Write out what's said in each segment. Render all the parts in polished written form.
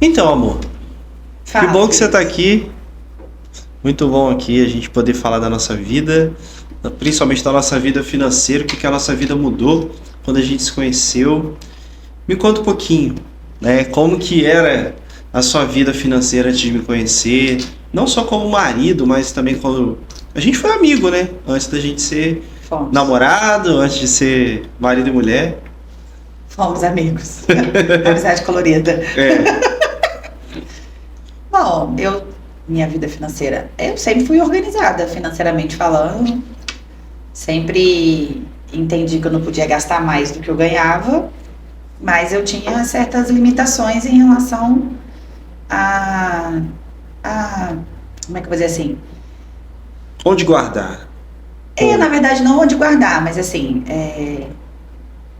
Então, amor, que Fala, bom que você querido. está aqui. Muito bom aqui a gente poder falar da nossa vida, principalmente da nossa vida financeira, o que a nossa vida mudou quando a gente se conheceu. Me conta um pouquinho, né? Como que era a sua vida financeira antes de me conhecer, não só como marido, mas também quando a gente foi amigo, né? Antes da gente ser Fomos. namorado, antes de ser marido e mulher. Fomos amigos. Amizade colorida. É, Bom, minha vida financeira, eu sempre fui organizada financeiramente falando. Sempre entendi que eu não podia gastar mais do que eu ganhava, mas eu tinha certas limitações em relação a, a como é que eu vou dizer assim? onde guardar? Na Ou, verdade, não onde guardar, mas assim,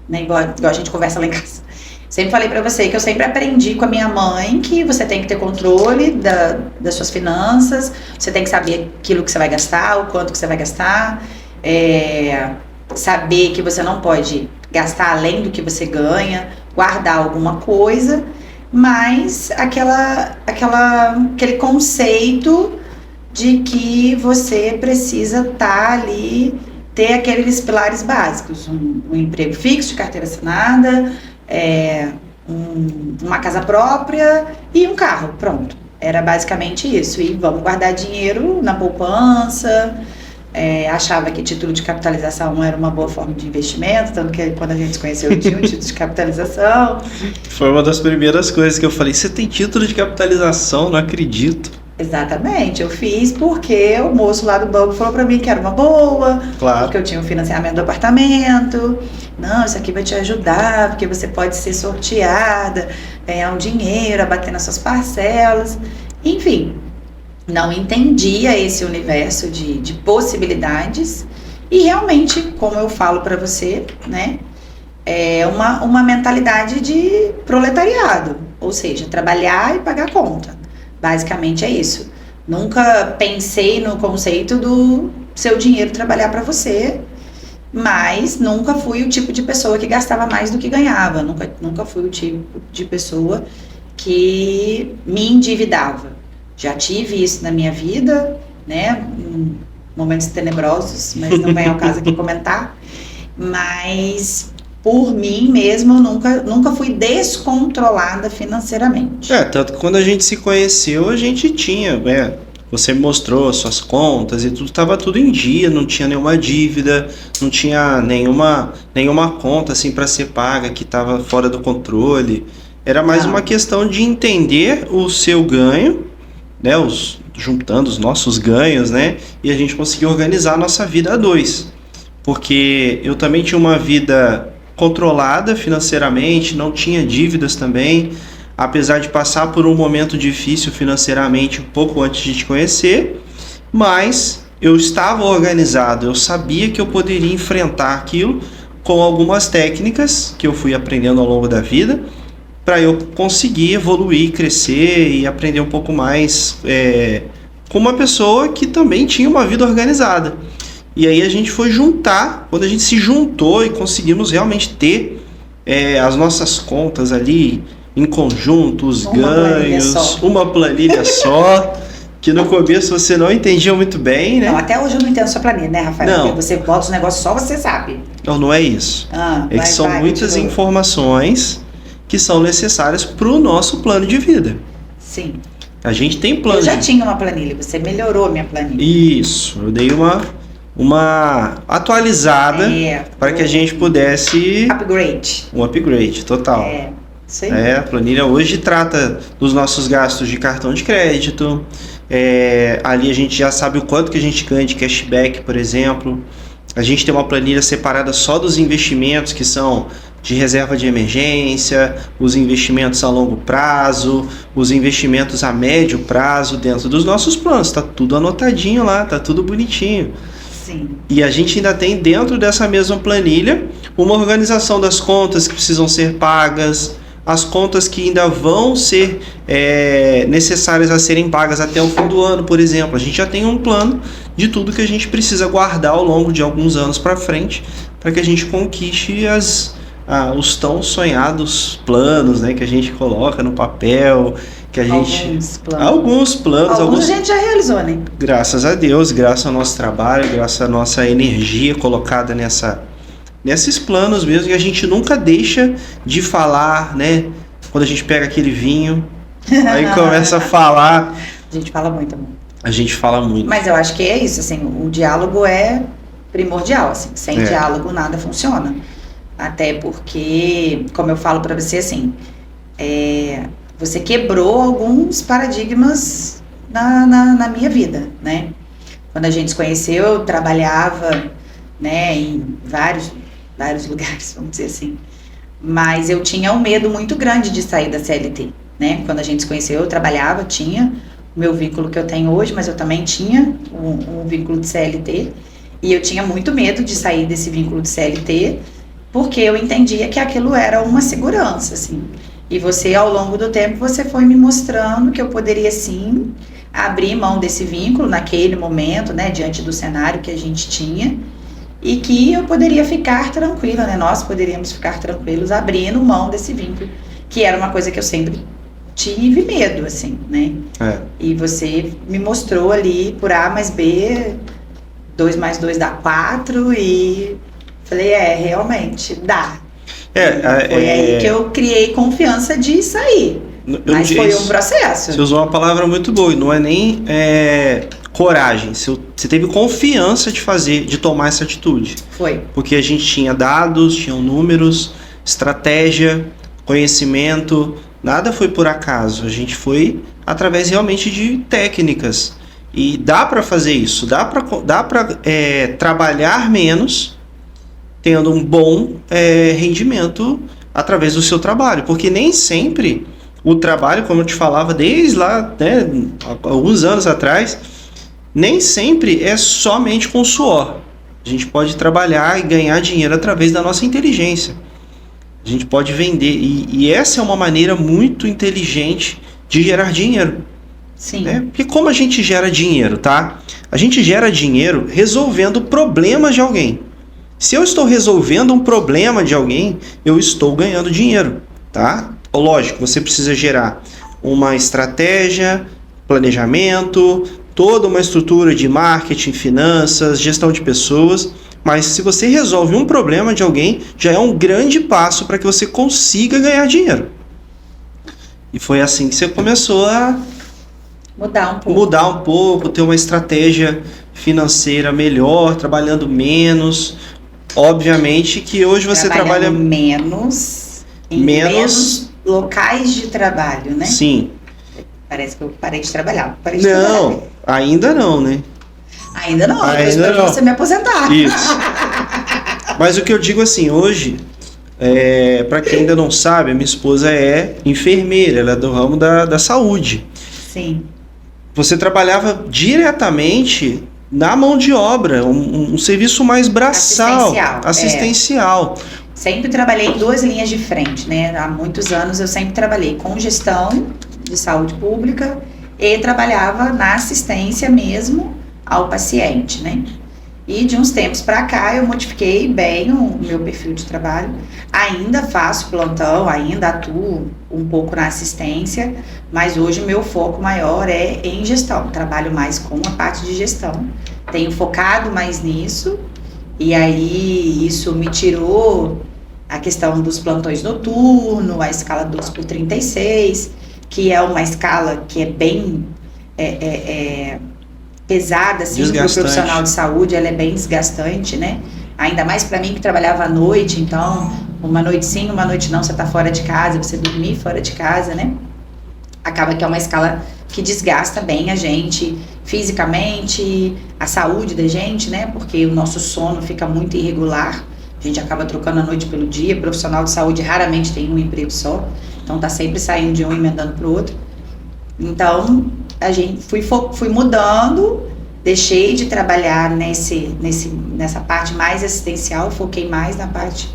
né, igual a gente conversa lá em casa. Sempre falei pra você que eu sempre aprendi com a minha mãe que você tem que ter controle das suas finanças, você tem que saber aquilo que você vai gastar, o quanto que você vai gastar, é, saber que você não pode gastar além do que você ganha, guardar alguma coisa, mas aquele conceito de que você precisa estar ali, ter aqueles pilares básicos, um emprego fixo, de carteira assinada, uma casa própria e um carro, pronto. Era basicamente isso. E vamos guardar dinheiro na poupança. Achava que título de capitalização era uma boa forma de investimento, tanto que quando a gente se conheceu eu tinha um título de capitalização. foi uma das primeiras coisas que eu falei, você tem título de capitalização? Não acredito. Exatamente, eu fiz porque o moço lá do banco falou pra mim que era uma boa, Claro. porque eu tinha o financiamento do apartamento. Não, isso aqui vai te ajudar, porque você pode ser sorteada, ganhar um dinheiro, abater nas suas parcelas. Enfim, não entendia esse universo de possibilidades. E realmente, como eu falo pra você, né, é uma mentalidade de proletariado, ou seja, trabalhar e pagar conta. Basicamente é isso. Nunca pensei no conceito do seu dinheiro trabalhar para você, mas nunca fui o tipo de pessoa que gastava mais do que ganhava. Nunca fui o tipo de pessoa que me endividava. Já tive isso na minha vida, né? Momentos tenebrosos, mas não vem ao caso aqui comentar. Mas por mim mesma, eu nunca fui descontrolada financeiramente. Tanto que quando a gente se conheceu, a gente tinha, você me mostrou as suas contas e tudo, estava tudo em dia, não tinha nenhuma dívida, não tinha nenhuma conta assim para ser paga que estava fora do controle. Era mais uma Não. questão de entender o seu ganho, né, juntando os nossos ganhos, né, e a gente conseguir organizar a nossa vida a dois. Porque eu também tinha uma vida controlada financeiramente, não tinha dívidas também, apesar de passar por um momento difícil financeiramente um pouco antes de te conhecer, mas eu estava organizado, eu sabia que eu poderia enfrentar aquilo com algumas técnicas que eu fui aprendendo ao longo da vida, para eu conseguir evoluir, crescer e aprender um pouco mais com uma pessoa que também tinha uma vida organizada. E aí a gente foi juntar, quando a gente se juntou e conseguimos realmente ter as nossas contas ali em conjunto, os ganhos, uma planilha só, que no começo você não entendia muito bem, né? Não, até hoje eu não entendo sua planilha, né, Rafael? Não. Porque você bota os negócios só você sabe. Não é isso. É que são muitas continua. informações que são necessárias para o nosso plano de vida. Sim. A gente tem plano Eu já de... tinha uma planilha, você melhorou a minha planilha. Isso, eu dei uma atualizada para que a gente pudesse... Upgrade. Um upgrade total. Isso aí. A planilha hoje trata dos nossos gastos de cartão de crédito. Ali a gente já sabe o quanto que a gente ganha de cashback, por exemplo. A gente tem uma planilha separada só dos investimentos que são de reserva de emergência, os investimentos a longo prazo, os investimentos a médio prazo dentro dos nossos planos. Está tudo anotadinho lá, está tudo bonitinho. Sim. E a gente ainda tem dentro dessa mesma planilha uma organização das contas que precisam ser pagas, as contas que ainda vão ser necessárias a serem pagas até o fim do ano, por exemplo. A gente já tem um plano de tudo que a gente precisa guardar ao longo de alguns anos para frente, para que a gente conquiste os tão sonhados planos, né, que a gente coloca no papel, que a gente... Alguns planos. Alguns a gente já realizou, né? Graças a Deus, graças ao nosso trabalho, graças à nossa energia colocada nesses planos mesmo, que a gente nunca deixa de falar, né? Quando a gente pega aquele vinho, aí começa a falar. A gente fala muito, amor. A gente fala muito. Mas eu acho que é isso, assim, o diálogo é primordial, assim, sem diálogo nada funciona. Até porque, como eu falo pra você, assim, você quebrou alguns paradigmas na minha vida, né? Quando a gente se conheceu, eu trabalhava, né, em vários lugares, vamos dizer assim. Mas eu tinha um medo muito grande de sair da CLT, né? Quando a gente se conheceu, eu trabalhava, tinha o meu vínculo que eu tenho hoje, mas eu também tinha um vínculo de CLT. E eu tinha muito medo de sair desse vínculo de CLT, porque eu entendia que aquilo era uma segurança, assim. E você, ao longo do tempo, você foi me mostrando que eu poderia, sim, abrir mão desse vínculo naquele momento, né? Diante do cenário que a gente tinha. E que eu poderia ficar tranquila, né? Nós poderíamos ficar tranquilos abrindo mão desse vínculo, que era uma coisa que eu sempre tive medo, assim, né? E você me mostrou ali por A mais B, 2 mais 2 dá 4, e falei, realmente, dá. Foi aí que eu criei confiança de sair. Mas foi um processo. Você usou uma palavra muito boa, não é nem coragem, você teve confiança de tomar essa atitude. Foi. Porque a gente tinha dados, tinham números, estratégia, conhecimento, nada foi por acaso, a gente foi através realmente de técnicas. E dá para fazer isso, dá para trabalhar menos, tendo um bom rendimento através do seu trabalho, porque nem sempre o trabalho, como eu te falava desde lá, né, alguns anos atrás, nem sempre é somente com suor. A gente pode trabalhar e ganhar dinheiro através da nossa inteligência. A gente pode vender, e essa é uma maneira muito inteligente de gerar dinheiro. Sim. Né? Porque como a gente gera dinheiro, tá? A gente gera dinheiro resolvendo problemas de alguém. Se eu estou resolvendo um problema de alguém, eu estou ganhando dinheiro, tá? Lógico, você precisa gerar uma estratégia, planejamento, toda uma estrutura de marketing, finanças, gestão de pessoas, mas se você resolve um problema de alguém, já é um grande passo para que você consiga ganhar dinheiro. E foi assim que você começou a mudar um pouco, ter uma estratégia financeira melhor, trabalhando menos. Obviamente que hoje você trabalha menos locais de trabalho, né? Sim. Parece que eu parei de trabalhar. Ainda não, né? Ainda não, eu espero você me aposentar. Isso. Mas o que eu digo assim, hoje, para quem ainda não sabe, a minha esposa é enfermeira, ela é do ramo da saúde. Sim. Você trabalhava diretamente na mão de obra, um serviço mais braçal, assistencial. Sempre trabalhei em 2 linhas de frente, né? Há muitos anos eu sempre trabalhei com gestão de saúde pública e trabalhava na assistência mesmo ao paciente, né? E de uns tempos para cá eu modifiquei bem o meu perfil de trabalho. Ainda faço plantão, ainda atuo um pouco na assistência, mas hoje o meu foco maior é em gestão. Trabalho mais com a parte de gestão. Tenho focado mais nisso, e aí isso me tirou a questão dos plantões noturnos, a escala 12/36, que é uma escala que é bem pesada, assim, para o profissional de saúde, ela é bem desgastante, né? Ainda mais para mim que trabalhava à noite, então, uma noite sim, uma noite não, você tá fora de casa, você dormir fora de casa, né? Acaba que é uma escala que desgasta bem a gente fisicamente, a saúde da gente, né? Porque o nosso sono fica muito irregular, a gente acaba trocando a noite pelo dia, profissional de saúde raramente tem um emprego só, então tá sempre saindo de um e emendando pro outro. Então, a gente fui mudando, deixei de trabalhar nessa parte mais assistencial, foquei mais na parte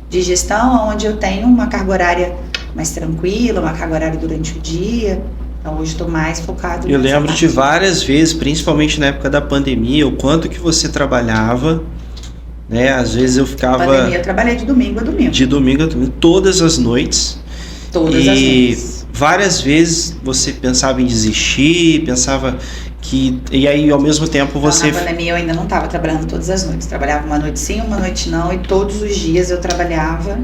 de gestão, onde eu tenho uma carga horária mais tranquila, uma carga horária durante o dia. Então hoje estou mais focado Eu lembro de várias vezes, principalmente na época da pandemia, o quanto que você trabalhava, né? Às vezes eu Na ficava pandemia eu trabalhei de domingo a domingo. de domingo a domingo, todas as noites. Todas as noites. Várias vezes você pensava em desistir, pensava que... E aí, ao mesmo tempo, você... Então, na pandemia eu ainda não estava trabalhando todas as noites. Trabalhava uma noite sim, uma noite não. E todos os dias eu trabalhava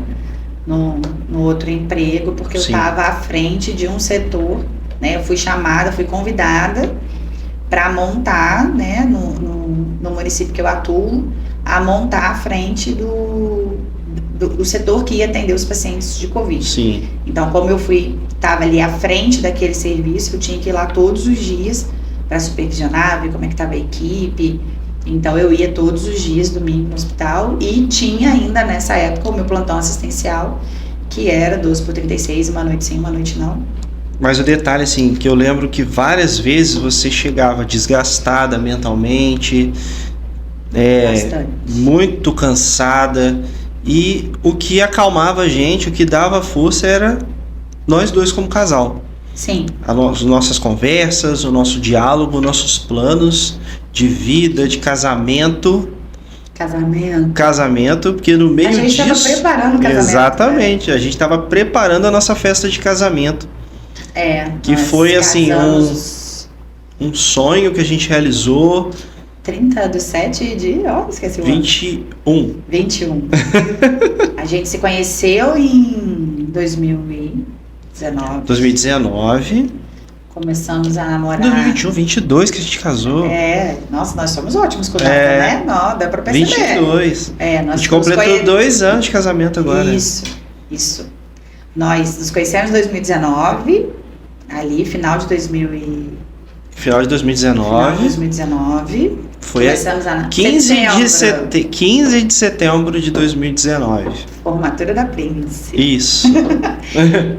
no outro emprego, porque eu Sim. estava à frente de um setor, né? Eu fui chamada, fui convidada para montar, né? No município que eu atuo, a montar à frente do setor que ia atender os pacientes de Covid. Sim. Então, como eu estava ali à frente daquele serviço, eu tinha que ir lá todos os dias para supervisionar, ver como é que estava a equipe. Então, eu ia todos os dias, domingo, no hospital, e tinha ainda nessa época o meu plantão assistencial, que era 12/36, uma noite sim, uma noite não. Mas o detalhe, assim, que eu lembro que várias vezes você chegava desgastada mentalmente, Bastante. muito cansada, e o que acalmava a gente, o que dava força era nós dois como casal. Sim, As nossas conversas, o nosso diálogo, nossos planos de vida, de casamento, porque no meio a gente disso... estava preparando o casamento. Exatamente, a gente estava preparando a nossa festa de casamento. Que nós foi, assim, casamos um sonho que a gente realizou. 30/7 de... esqueci o ano. 21. A gente se conheceu em 2019. Começamos a namorar. 2021, 22 que a gente casou. Nossa, nós somos ótimos com data, né? Não, dá pra perceber. 22. Nós A gente completou 2 anos de casamento agora. Isso. Nós nos conhecemos em 2019, ali, final de 2019. Final de 2019. Foi Começamos a 15 de setembro de 2019. Formatura da Prince. Isso.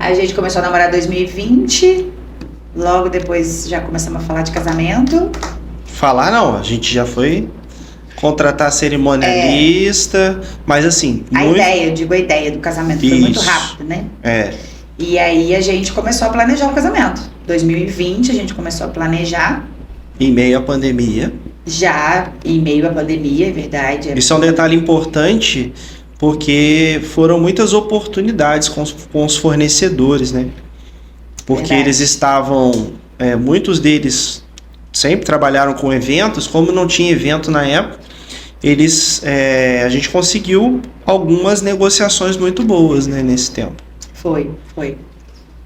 A gente começou a namorar em 2020. Logo depois já começamos a falar de casamento. Falar não, a gente já foi contratar cerimonialista, mas assim... A ideia do casamento foi muito rápido, né? E aí a gente começou a planejar o casamento. 2020 a gente começou a planejar. Em meio à pandemia. Já em meio à pandemia, é verdade. Isso é um detalhe importante, porque foram muitas oportunidades com os fornecedores, né? Porque eles estavam... muitos deles sempre trabalharam com eventos. Como não tinha evento na época, a gente conseguiu algumas negociações muito boas, né, nesse tempo. Foi.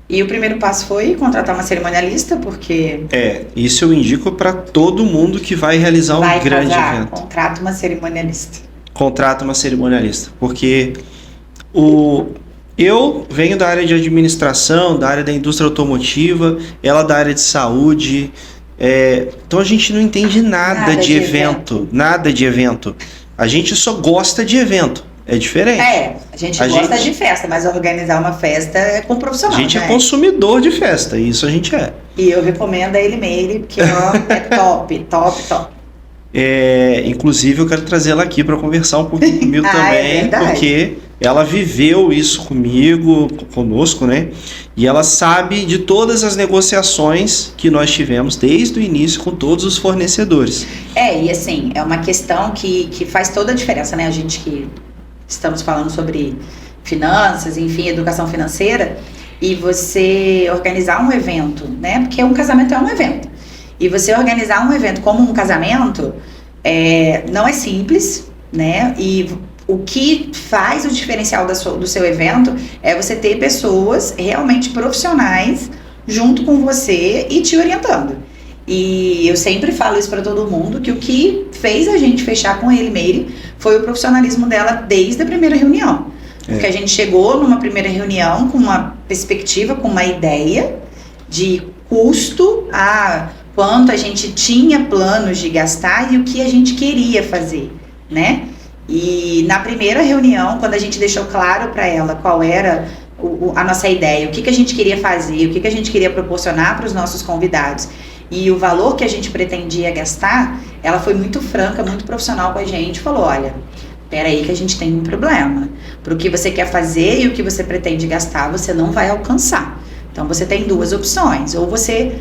E o primeiro passo foi contratar uma cerimonialista, porque... Isso eu indico para todo mundo que vai realizar um grande evento. Contrata uma cerimonialista. Porque eu venho da área de administração, da área da indústria automotiva, ela da área de saúde, então a gente não entende nada de evento. A gente só gosta de evento. É diferente. A gente gosta de festa, mas organizar uma festa é com profissional. A gente é consumidor de festa, isso a gente é. E eu recomendo a Elimeire, porque é top. Inclusive eu quero trazer ela aqui para conversar um pouquinho comigo também, porque ela viveu isso conosco, né? E ela sabe de todas as negociações que nós tivemos desde o início com todos os fornecedores. E assim, é uma questão que faz toda a diferença, né? A gente que estamos falando sobre finanças, enfim, educação financeira, e você organizar um evento, né? Porque um casamento é um evento. E você organizar um evento como um casamento não é simples, né? E o que faz o diferencial do seu evento é você ter pessoas realmente profissionais junto com você e te orientando. E eu sempre falo isso para todo mundo, que o que fez a gente fechar com a Elimeire foi o profissionalismo dela desde a primeira reunião. Porque a gente chegou numa primeira reunião com uma perspectiva, com uma ideia de custo, quanto a gente tinha planos de gastar e o que a gente queria fazer, né? E na primeira reunião, quando a gente deixou claro para ela qual era a nossa ideia, o que a gente queria fazer, o que a gente queria proporcionar para os nossos convidados e o valor que a gente pretendia gastar, ela foi muito franca, muito profissional com a gente, falou, olha, peraí que a gente tem um problema. Para o que você quer fazer e o que você pretende gastar, você não vai alcançar. Então, você tem 2 opções. Ou você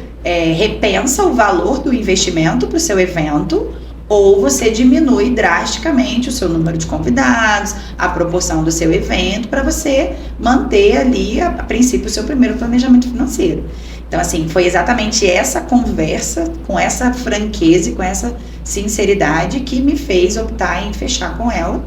repensa o valor do investimento para o seu evento, ou você diminui drasticamente o seu número de convidados, a proporção do seu evento, para você manter ali, a princípio, o seu primeiro planejamento financeiro. Então, assim, foi exatamente essa conversa, com essa franqueza e com essa sinceridade que me fez optar em fechar com ela,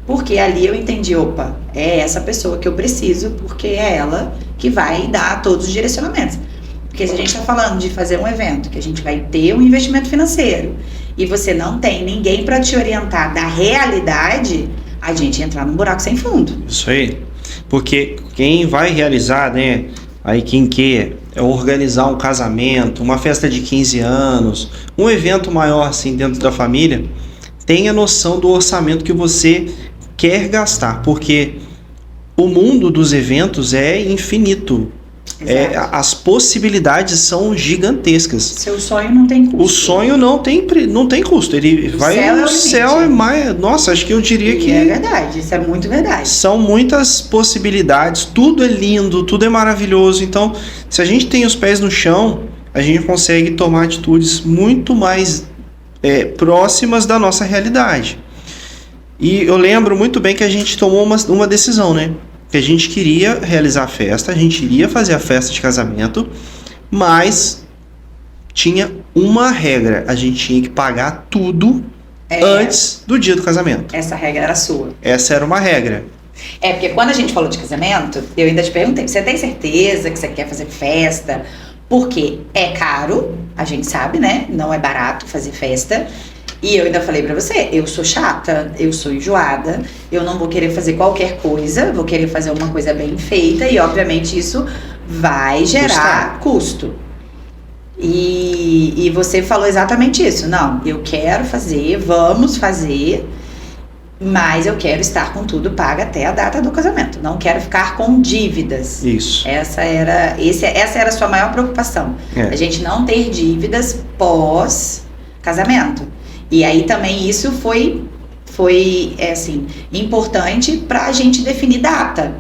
porque ali eu entendi, opa, é essa pessoa que eu preciso, porque é ela que vai dar todos os direcionamentos. Porque se a gente está falando de fazer um evento, que a gente vai ter um investimento financeiro, e você não tem ninguém para te orientar da realidade, a gente entra num buraco sem fundo. Isso aí. Porque quem vai realizar, né, aí quem quer organizar um casamento, uma festa de 15 anos, um evento maior assim dentro da família, tenha noção do orçamento que você quer gastar, porque o mundo dos eventos é infinito. As possibilidades são gigantescas. Seu sonho não tem custo. O sonho não tem custo. Ele O vai céu no é o céu limite. é mais. Nossa, acho que eu diria E que é verdade, isso é muito verdade. são muitas possibilidades. Tudo é lindo, tudo é maravilhoso. Então, se a gente tem os pés no chão, a gente consegue tomar atitudes muito mais próximas da nossa realidade. E eu lembro muito bem que a gente tomou uma decisão, né? Que a gente queria realizar a festa, a gente iria fazer a festa de casamento, mas tinha uma regra: a gente tinha que pagar tudo antes do dia do casamento. Essa regra era sua. Essa era uma regra. Porque quando a gente falou de casamento, eu ainda te perguntei, você tem certeza que você quer fazer festa? Porque é caro, a gente sabe, né? Não é barato fazer festa. E eu ainda falei pra você, eu sou chata, eu sou enjoada, eu não vou querer fazer qualquer coisa, vou querer fazer uma coisa bem feita e obviamente isso vai gerar custo. E você falou exatamente isso, não, eu quero fazer, vamos fazer, mas eu quero estar com tudo pago até a data do casamento, não quero ficar com dívidas. Isso. Essa era a sua maior preocupação, a gente não ter dívidas pós casamento. E aí também isso foi assim, importante para a gente definir data.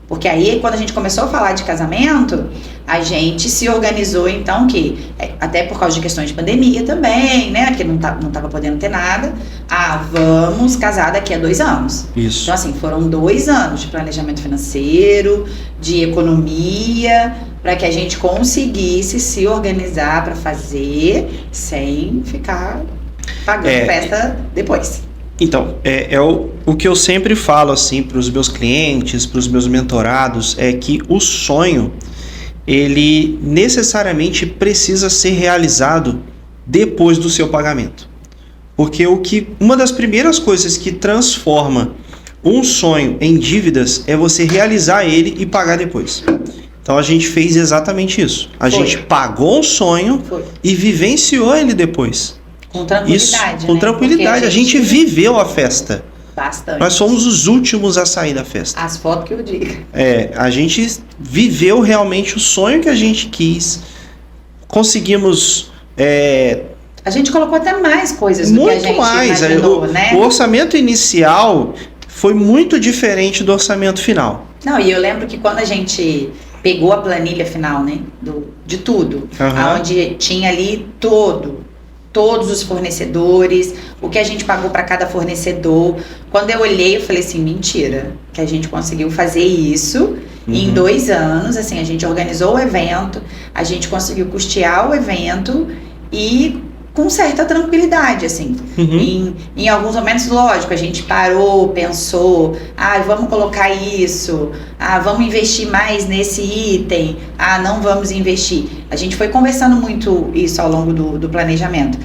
Porque aí, quando a gente começou a falar de casamento, a gente se organizou, então, que até por causa de questões de pandemia também, né? Que não tava podendo ter nada. Vamos casar daqui a 2 anos. Isso. Então, assim, foram 2 anos de planejamento financeiro, de economia, para que a gente conseguisse se organizar para fazer sem ficar pagando festa depois. Então, o que eu sempre falo assim para os meus clientes, para os meus mentorados, é que o sonho, ele necessariamente precisa ser realizado depois do seu pagamento. Porque uma das primeiras coisas que transforma um sonho em dívidas é você realizar ele e pagar depois. Então a gente fez exatamente isso. A gente pagou um sonho e vivenciou ele depois. Com tranquilidade. Isso, com tranquilidade. A gente viveu a festa. Bastante. Nós fomos os últimos a sair da festa. As fotos que eu digo. A gente viveu realmente o sonho que a gente quis. Conseguimos... A gente colocou até mais coisas do que a gente imaginou, né? O orçamento inicial foi muito diferente do orçamento final. Não, e eu lembro que quando a gente pegou a planilha final, né? De tudo. Onde tinha ali todos os fornecedores, o que a gente pagou para cada fornecedor. Quando eu olhei, eu falei assim, mentira, que a gente conseguiu fazer isso em 2 anos, assim, a gente organizou o evento, a gente conseguiu custear o evento e com certa tranquilidade, assim. Em alguns momentos, lógico, a gente parou, pensou, vamos colocar isso, vamos investir mais nesse item, não vamos investir. A gente foi conversando muito isso ao longo do planejamento.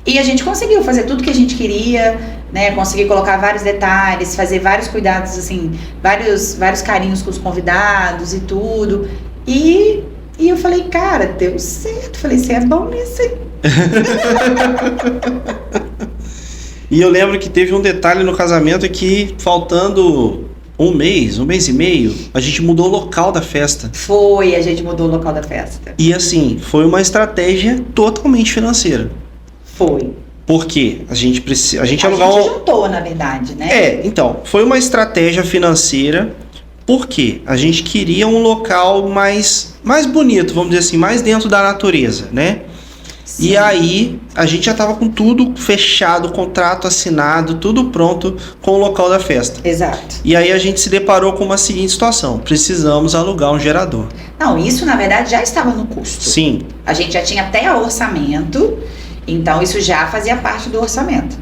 E a gente conseguiu fazer tudo que a gente queria, né? Conseguir colocar vários detalhes, fazer vários cuidados, assim, vários carinhos com os convidados e tudo. E eu falei, cara, deu certo. Falei, você é bom nisso, hein? E eu lembro que teve um detalhe no casamento que, faltando um mês e meio, a gente mudou o local da festa. A gente mudou o local da festa. E assim, foi uma estratégia totalmente financeira. Porque a gente alugou... A gente juntou, na verdade, né? Então, foi uma estratégia financeira, porque a gente queria um local mais bonito, vamos dizer assim, mais dentro da natureza, né? Sim. E aí, a gente já estava com tudo fechado, contrato assinado, tudo pronto com o local da festa. Exato. E aí a gente se deparou com uma seguinte situação: precisamos alugar um gerador. Não, isso na verdade já estava no custo. Sim. A gente já tinha até orçamento, então isso já fazia parte do orçamento.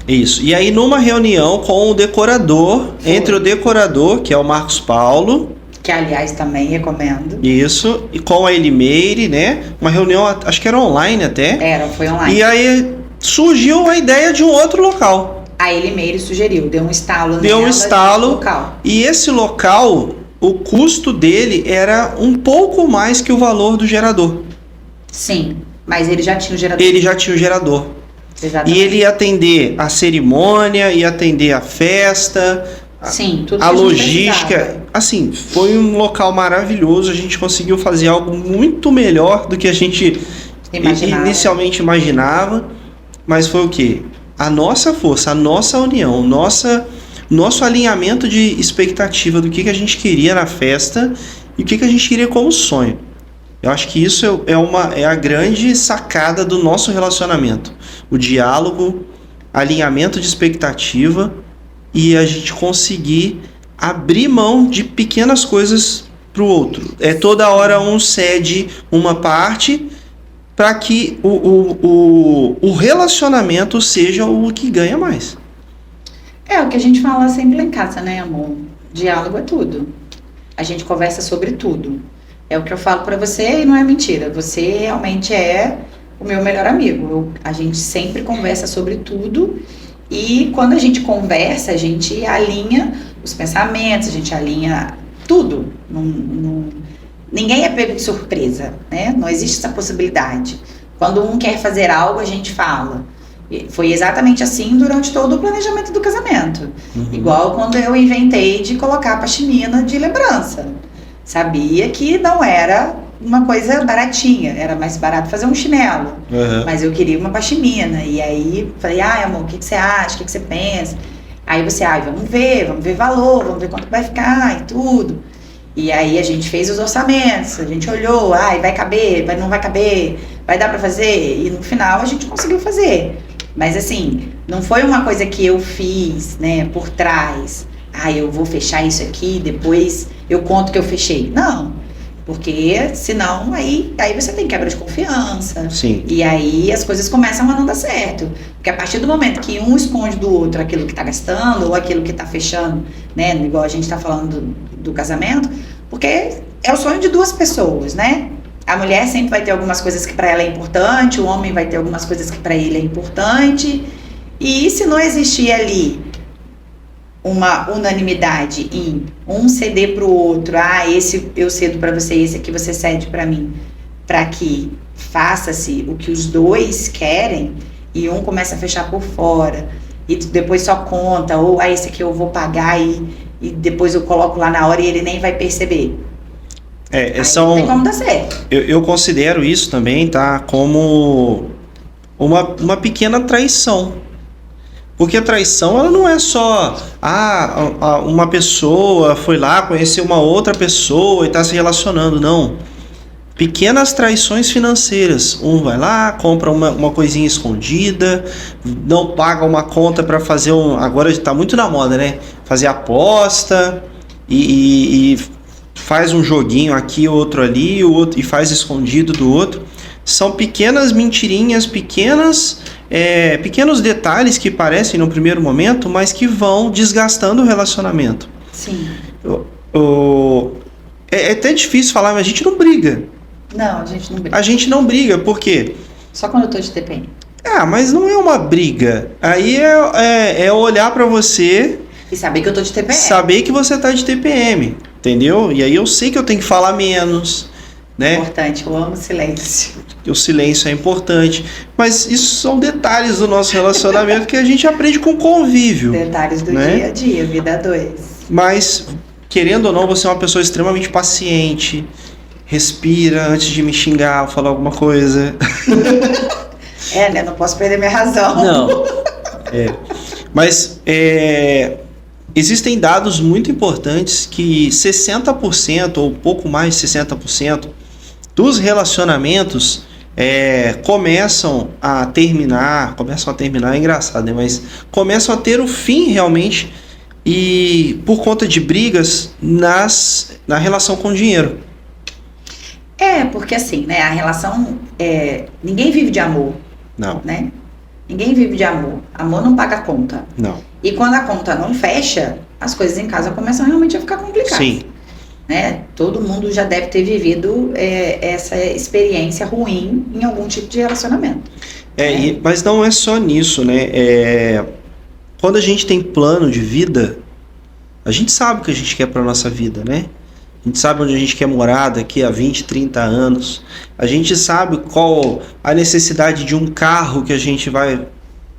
Isso. E aí, numa reunião com o decorador, entre o decorador, que é o Marcos Paulo, que aliás também recomendo. isso, e com a Elimeire, né? Uma reunião, acho que era online até. Foi online. E aí surgiu a ideia de um outro local. A Elimeire sugeriu, deu um estalo Deu um nela, estalo. local. E esse local, o custo dele era um pouco mais que o valor do gerador. Sim, mas ele já tinha o gerador. Ele já tinha o gerador. Exatamente. E ele ia atender a cerimônia, ia atender a festa, Sim, tudo a que gente logística. precisava. Assim, foi um local maravilhoso. A gente conseguiu fazer algo muito melhor do que a gente inicialmente imaginava. Mas foi o quê? A nossa força, a nossa união, nosso alinhamento de expectativa do que a gente queria na festa e o que a gente queria como sonho. Eu acho que isso é a grande sacada do nosso relacionamento. O diálogo, alinhamento de expectativa e a gente conseguir abrir mão de pequenas coisas para o outro. Toda hora um cede uma parte para que o relacionamento seja o que ganha mais. É o que a gente fala sempre lá em casa, né, amor? Diálogo é tudo. A gente conversa sobre tudo. É o que eu falo pra você e não é mentira. Você realmente é o meu melhor amigo. A gente sempre conversa sobre tudo e quando a gente conversa, a gente alinha os pensamentos, a gente alinha tudo. Ninguém é pego de surpresa, né? Não existe essa possibilidade. Quando um quer fazer algo, a gente fala. Foi exatamente assim durante todo o planejamento do casamento. Uhum. Igual quando eu inventei de colocar a pashmina de lembrança. Sabia que não era uma coisa baratinha, era mais barato fazer um chinelo. Uhum. Mas eu queria uma pashmina. E aí falei, amor, o que você acha? O que você pensa? Aí você, vamos ver valor, vamos ver quanto vai ficar e tudo. E aí a gente fez os orçamentos, a gente olhou, vai caber, não vai caber, vai dar pra fazer? E no final a gente conseguiu fazer. Mas assim, não foi uma coisa que eu fiz, né, por trás. Eu vou fechar isso aqui, depois eu conto que eu fechei. Não, porque senão aí você tem quebra de confiança. Sim. E aí as coisas começam a não dar certo. Porque a partir do momento que um esconde do outro aquilo que tá gastando ou aquilo que tá fechando, né, igual a gente tá falando do casamento, porque é o sonho de duas pessoas, né? A mulher sempre vai ter algumas coisas que para ela é importante, o homem vai ter algumas coisas que para ele é importante. E se não existir ali uma unanimidade em um ceder para o outro, esse eu cedo para você, esse aqui você cede para mim, para que faça-se o que os dois querem e um começa a fechar por fora e depois só conta, ou esse aqui eu vou pagar e depois eu coloco lá na hora e ele nem vai perceber. Não tem como dar certo. Eu considero isso também, tá, como uma pequena traição. Porque a traição, ela não é só uma pessoa foi lá, conheceu uma outra pessoa e está se relacionando, não. Pequenas traições financeiras. Um vai lá, compra uma coisinha escondida, não paga uma conta para fazer agora está muito na moda, né? Fazer aposta e faz um joguinho aqui, outro ali, e faz escondido do outro. São pequenas mentirinhas, pequenos detalhes que parecem no primeiro momento, mas que vão desgastando o relacionamento. Sim. É até difícil falar, mas a gente não briga. Não, a gente não briga. A gente não briga, por quê? Só quando eu tô de TPM. Mas não é uma briga. Aí é olhar pra você... E saber que eu tô de TPM. Saber que você tá de TPM, entendeu? E aí eu sei que eu tenho que falar menos, né? Importante, eu amo silêncio. O silêncio é importante. Mas isso são detalhes do nosso relacionamento que a gente aprende com convívio. Detalhes do né? dia a dia, vida 2. Mas, querendo ou não, você é uma pessoa extremamente paciente. Respira antes de me xingar ou falar alguma coisa. Né? Não posso perder minha razão. Não. Mas existem dados muito importantes que 60% ou pouco mais de 60% dos relacionamentos começam a terminar, é engraçado, né? Mas começam a ter o fim realmente, e por conta de brigas na relação com o dinheiro. Porque assim, né, a relação, ninguém vive de amor, Não, né? Ninguém vive de amor. Amor não paga a conta. não. E quando a conta não fecha, as coisas em casa começam realmente a ficar complicadas. Sim, Né? Todo mundo já deve ter vivido essa experiência ruim em algum tipo de relacionamento. mas não é só nisso, né? Quando a gente tem plano de vida, a gente sabe o que a gente quer para nossa vida, né? A gente sabe onde a gente quer morar daqui a 20, 30 anos. A gente sabe qual a necessidade de um carro que a gente vai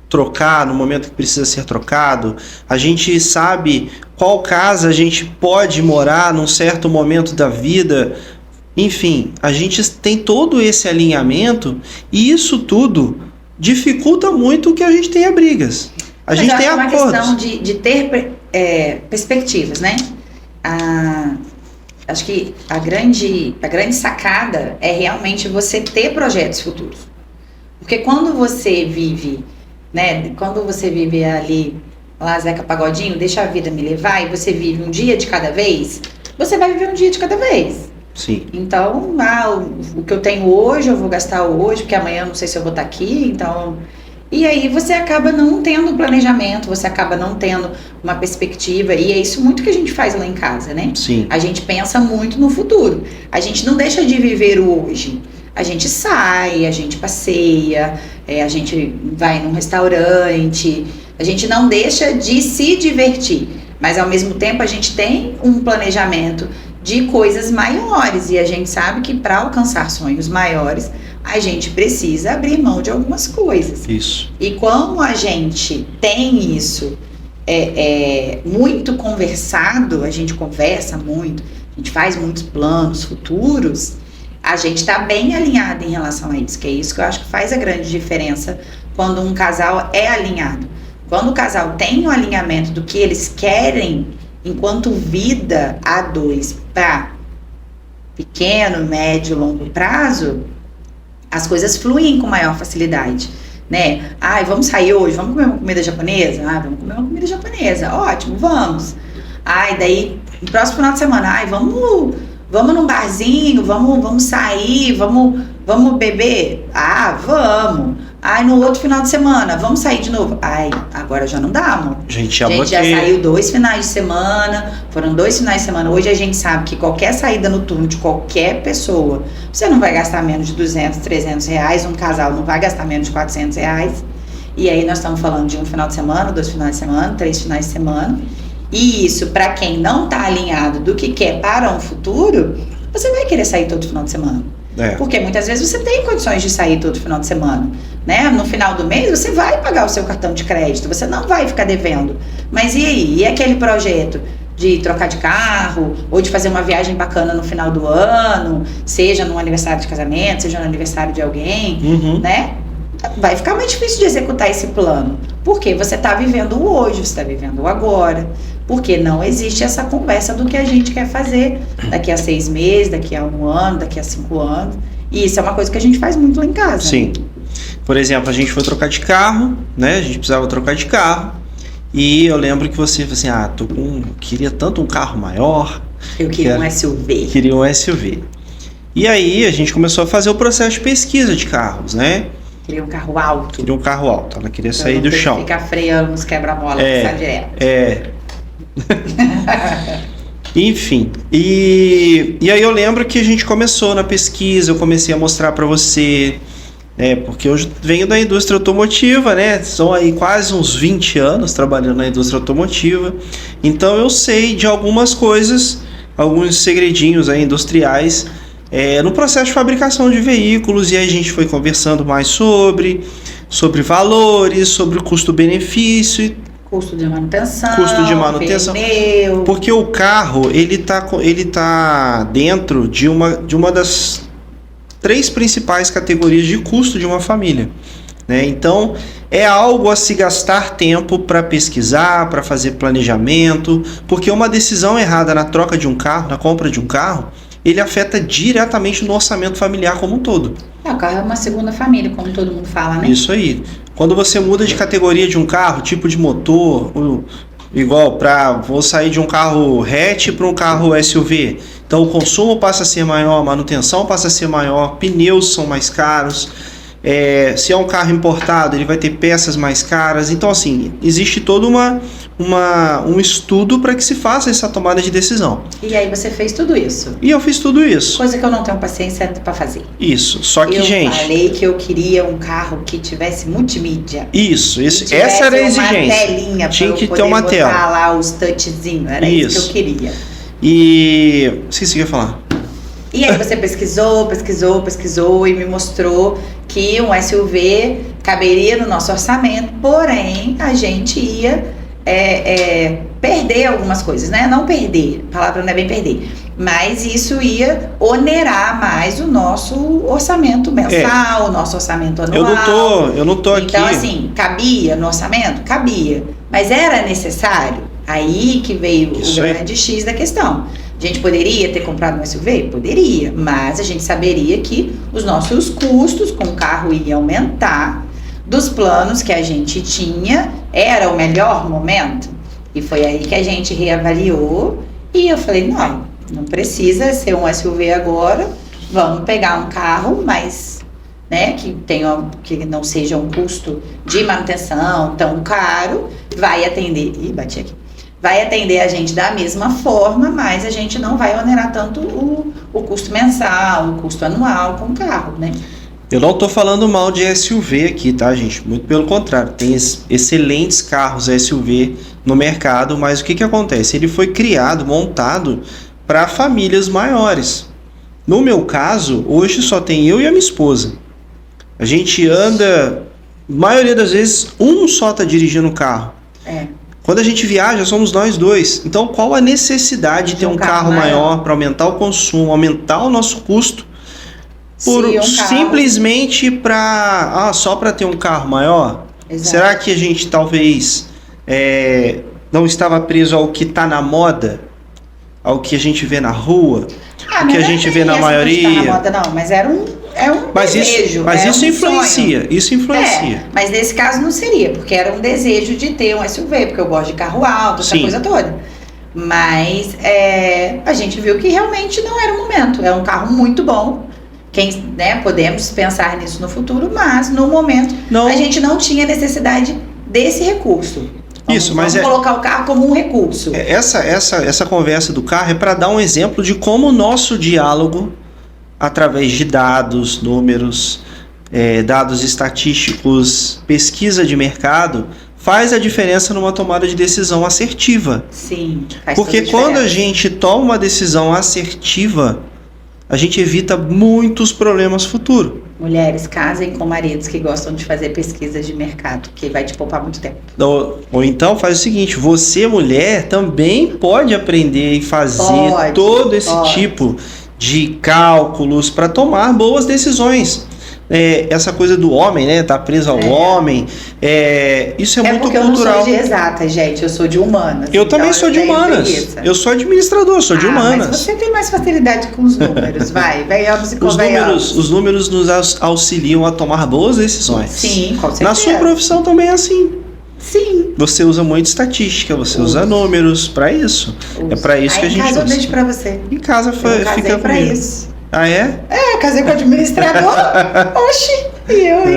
trocar no momento que precisa ser trocado. A gente sabe qual casa a gente pode morar num certo momento da vida. Enfim, a gente tem todo esse alinhamento, e isso tudo dificulta muito que a gente tenha brigas. A gente tem acordos. É uma questão de ter perspectivas, né? Acho que a grande sacada é realmente você ter projetos futuros. Porque quando você vive, né? Quando você vive ali, lá Zeca Pagodinho, deixa a vida me levar, e você vive um dia de cada vez, você vai viver um dia de cada vez. Sim. Então, o que eu tenho hoje, eu vou gastar hoje, porque amanhã eu não sei se eu vou estar aqui, então... E aí você acaba não tendo planejamento, você acaba não tendo uma perspectiva, e é isso muito que a gente faz lá em casa, né? Sim. A gente pensa muito no futuro. A gente não deixa de viver o hoje. A gente sai, a gente passeia, a gente vai num restaurante, a gente não deixa de se divertir, mas ao mesmo tempo a gente tem um planejamento de coisas maiores, e a gente sabe que para alcançar sonhos maiores a gente precisa abrir mão de algumas coisas. Isso. E como a gente tem isso muito conversado, a gente conversa muito, a gente faz muitos planos futuros, a gente está bem alinhado em relação a isso, que é isso que eu acho que faz a grande diferença quando um casal é alinhado. Quando o casal tem um alinhamento do que eles querem enquanto vida a dois para pequeno, médio, longo prazo, as coisas fluem com maior facilidade, né? Vamos sair hoje, vamos comer uma comida japonesa? Vamos comer uma comida japonesa, ótimo, vamos. Daí, no próximo final de semana, vamos num barzinho, vamos sair, vamos beber? Vamos. No outro final de semana, vamos sair de novo? Agora já não dá, amor. A gente já saiu 2 finais de semana, foram 2 finais de semana. Hoje a gente sabe que qualquer saída noturna de qualquer pessoa, você não vai gastar menos de 200, 300 reais, um casal não vai gastar menos de 400 reais. E aí nós estamos falando de um final de semana, 2 finais de semana, 3 finais de semana. E isso, para quem não está alinhado do que quer para um futuro, você vai querer sair todo final de semana. Porque muitas vezes você tem condições de sair todo final de semana, né? No final do mês você vai pagar o seu cartão de crédito, você não vai ficar devendo. Mas e aí? E aquele projeto de trocar de carro, ou de fazer uma viagem bacana no final do ano, seja no aniversário de casamento, seja no aniversário de alguém, né? Vai ficar mais difícil de executar esse plano. Porque você está vivendo o hoje, você está vivendo o agora. Porque não existe essa conversa do que a gente quer fazer daqui a 6 meses, daqui a 1 ano, daqui a 5 anos. E isso é uma coisa que a gente faz muito lá em casa. Sim. Né? Por exemplo, a gente foi trocar de carro, né? A gente precisava trocar de carro. E eu lembro que você falou assim, queria tanto um carro maior. Eu queria um SUV. Queria um SUV. E aí a gente começou a fazer o processo de pesquisa de carros, né? Queria um carro alto. Queria um carro alto, ela queria sair do chão. Ficar freando nos quebra-mola, sai direto. Enfim, e aí eu lembro que a gente começou na pesquisa, eu comecei a mostrar para você, porque eu venho da indústria automotiva, né? São aí quase uns 20 anos trabalhando na indústria automotiva, então eu sei de algumas coisas, alguns segredinhos aí industriais, no processo de fabricação de veículos, e aí a gente foi conversando mais sobre valores, sobre o custo-benefício. Custo de manutenção, pneu. Porque o carro, ele tá dentro de uma das 3 principais categorias de custo de uma família, né? Então, é algo a se gastar tempo para pesquisar, para fazer planejamento, porque uma decisão errada na troca de um carro, na compra de um carro, ele afeta diretamente no orçamento familiar como um todo. O carro é uma segunda família, como todo mundo fala, né? Isso aí. Quando você muda de categoria de um carro, tipo de motor, igual vou sair de um carro hatch para um carro SUV. Então o consumo passa a ser maior, a manutenção passa a ser maior, pneus são mais caros. Se é um carro importado, ele vai ter peças mais caras. Então, assim, existe todo um estudo para que se faça essa tomada de decisão. E aí você fez tudo isso? E eu fiz tudo isso. Coisa que eu não tenho paciência para fazer. Isso, só que, gente... Eu falei que eu queria um carro que tivesse multimídia. Isso, essa era a exigência. Uma telinha tinha que ter poder uma tela. botar lá os touchzinhos, era isso que eu queria. E... esqueci o que eu ia falar. E aí você pesquisou e me mostrou que um SUV caberia no nosso orçamento, porém a gente ia perder algumas coisas, né? Não perder, a palavra não é bem perder, mas isso ia onerar mais o nosso orçamento mensal, o nosso orçamento anual. Eu não tô aqui... Então, assim, cabia no orçamento? Cabia. Mas era necessário? Aí que veio o grande X da questão. A gente poderia ter comprado um SUV? Poderia, mas a gente saberia que os nossos custos com o carro iam aumentar, dos planos que a gente tinha, era o melhor momento. E foi aí que a gente reavaliou e eu falei, não precisa ser um SUV agora, vamos pegar um carro mais, né, que não seja um custo de manutenção tão caro, vai atender, vai atender a gente da mesma forma, mas a gente não vai onerar tanto o custo mensal, o custo anual com o carro, né? Eu não tô falando mal de SUV aqui, tá, gente? Muito pelo contrário, tem excelentes carros SUV no mercado, mas o que acontece? Ele foi montado para famílias maiores. No meu caso, hoje só tem eu e a minha esposa. A gente anda, maioria das vezes, um só tá dirigindo o carro. Quando a gente viaja, somos nós dois. Então, qual a necessidade de ter um carro maior para aumentar o consumo, aumentar o nosso custo, simplesmente só para ter um carro maior? Exato. Será que a gente talvez não estava preso ao que está na moda? Ao que a gente vê na rua? O que a gente vê na maioria? Não tá na moda, não, mas era um desejo. Mas isso influencia, isso influencia. Mas nesse caso não seria, porque era um desejo de ter um SUV, porque eu gosto de carro alto, essa coisa toda. Mas a gente viu que realmente não era o momento. É um carro muito bom. Podemos pensar nisso no futuro, mas no momento a gente não tinha necessidade desse recurso. Vamos colocar o carro como um recurso. Essa conversa do carro é para dar um exemplo de como o nosso diálogo, através de dados, números, dados estatísticos, pesquisa de mercado, faz a diferença numa tomada de decisão assertiva. Sim, faz porque quando a gente toma uma decisão assertiva, a gente evita muitos problemas futuros. Mulheres, casem com maridos que gostam de fazer pesquisas de mercado, que vai te poupar muito tempo. Ou então faz o seguinte, você, mulher, também pode aprender e fazer todo esse tipo de cálculos para tomar boas decisões. Essa coisa do homem, né? Tá preso ao homem. Isso é muito cultural. Eu não sou de exatas, gente. Eu sou de humanas. Eu também sou de humanas. Eu sou administrador, sou de humanas. Mas você tem mais facilidade com os números. Venhamos e convenhamos. Os números nos auxiliam a tomar boas decisões. Sim, com certeza. Na sua profissão também é assim. Sim. Você usa muito estatística, você usa números para isso. É para isso que a gente usa. Em casa eu deixo para você. Em casa fica para isso. Ah, é? Eu casei com o administrador. Oxi, e eu, hein?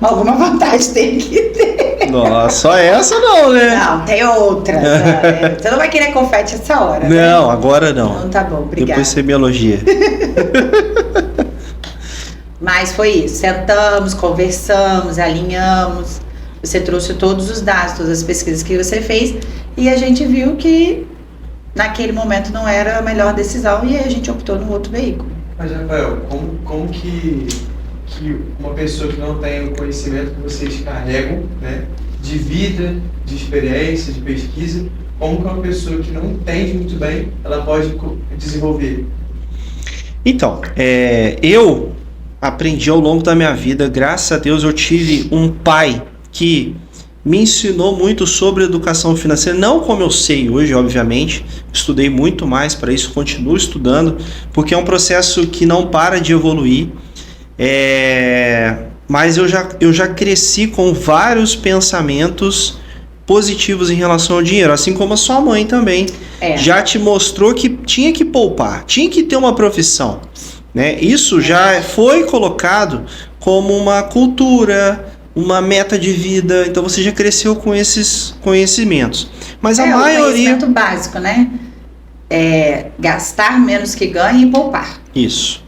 Alguma vantagem tem que ter. Nossa, só essa não, né? Não, tem outras. Você não vai querer confete essa hora, não, né? Agora não. Então tá bom, obrigada. Depois você me elogia. Mas foi isso. Sentamos, conversamos, alinhamos. Você trouxe todos os dados, todas as pesquisas que você fez. E a gente viu que naquele momento não era a melhor decisão e aí a gente optou no outro veículo. Mas, Rafael, como que uma pessoa que não tem o conhecimento que vocês carregam, né, de vida, de experiência, de pesquisa, como que uma pessoa que não entende muito bem, ela pode desenvolver? Então, eu aprendi ao longo da minha vida, graças a Deus eu tive um pai que me ensinou muito sobre educação financeira, não como eu sei hoje, obviamente, estudei muito mais para isso, continuo estudando, porque é um processo que não para de evoluir, mas eu já cresci com vários pensamentos positivos em relação ao dinheiro, assim como a sua mãe também já te mostrou que tinha que poupar, tinha que ter uma profissão, né? Isso já foi colocado como uma cultura, uma meta de vida, então você já cresceu com esses conhecimentos. Mas a maioria... o conhecimento básico, né? Gastar menos que ganha e poupar. Isso.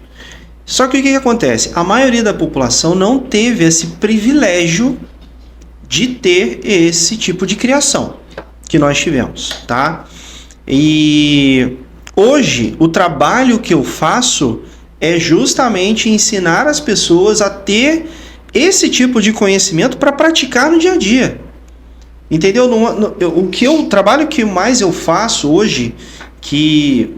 Só que o que acontece? A maioria da população não teve esse privilégio de ter esse tipo de criação que nós tivemos, tá? E hoje, o trabalho que eu faço é justamente ensinar as pessoas a ter esse tipo de conhecimento para praticar no dia a dia. Entendeu? O trabalho que mais eu faço hoje, que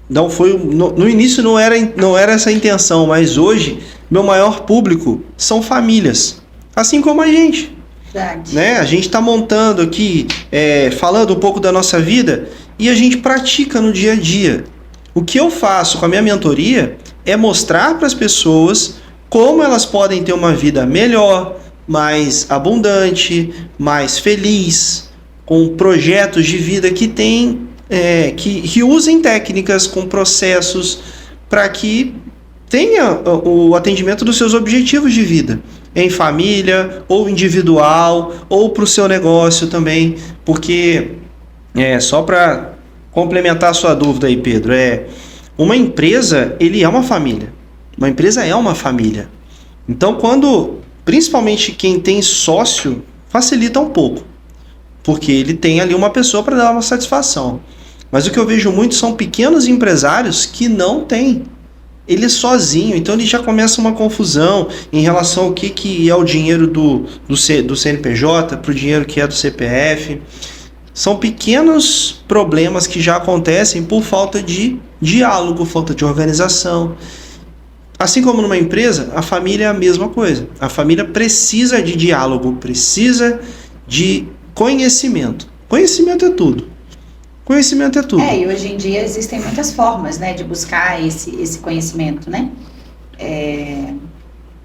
não foi no início não era essa a intenção, mas hoje meu maior público são famílias, assim como a gente. Né? A gente está montando aqui, falando um pouco da nossa vida e a gente pratica no dia a dia. O que eu faço com a minha mentoria é mostrar para as pessoas como elas podem ter uma vida melhor, mais abundante, mais feliz, com projetos de vida que que usem técnicas com processos para que tenha o atendimento dos seus objetivos de vida, em família, ou individual, ou para o seu negócio também, porque, só para complementar a sua dúvida aí, Pedro, uma empresa, ele é uma família. Uma empresa é uma família. Então, principalmente quem tem sócio, facilita um pouco, porque ele tem ali uma pessoa para dar uma satisfação. Mas o que eu vejo muito são pequenos empresários que não têm. Ele sozinho, então ele já começa uma confusão em relação ao que é o dinheiro do CNPJ para o dinheiro que é do CPF. São pequenos problemas que já acontecem por falta de diálogo, falta de organização. Assim como numa empresa, a família é a mesma coisa. A família precisa de diálogo, precisa de conhecimento. Conhecimento é tudo. Conhecimento é tudo. E hoje em dia existem muitas formas, né, de buscar esse conhecimento, né?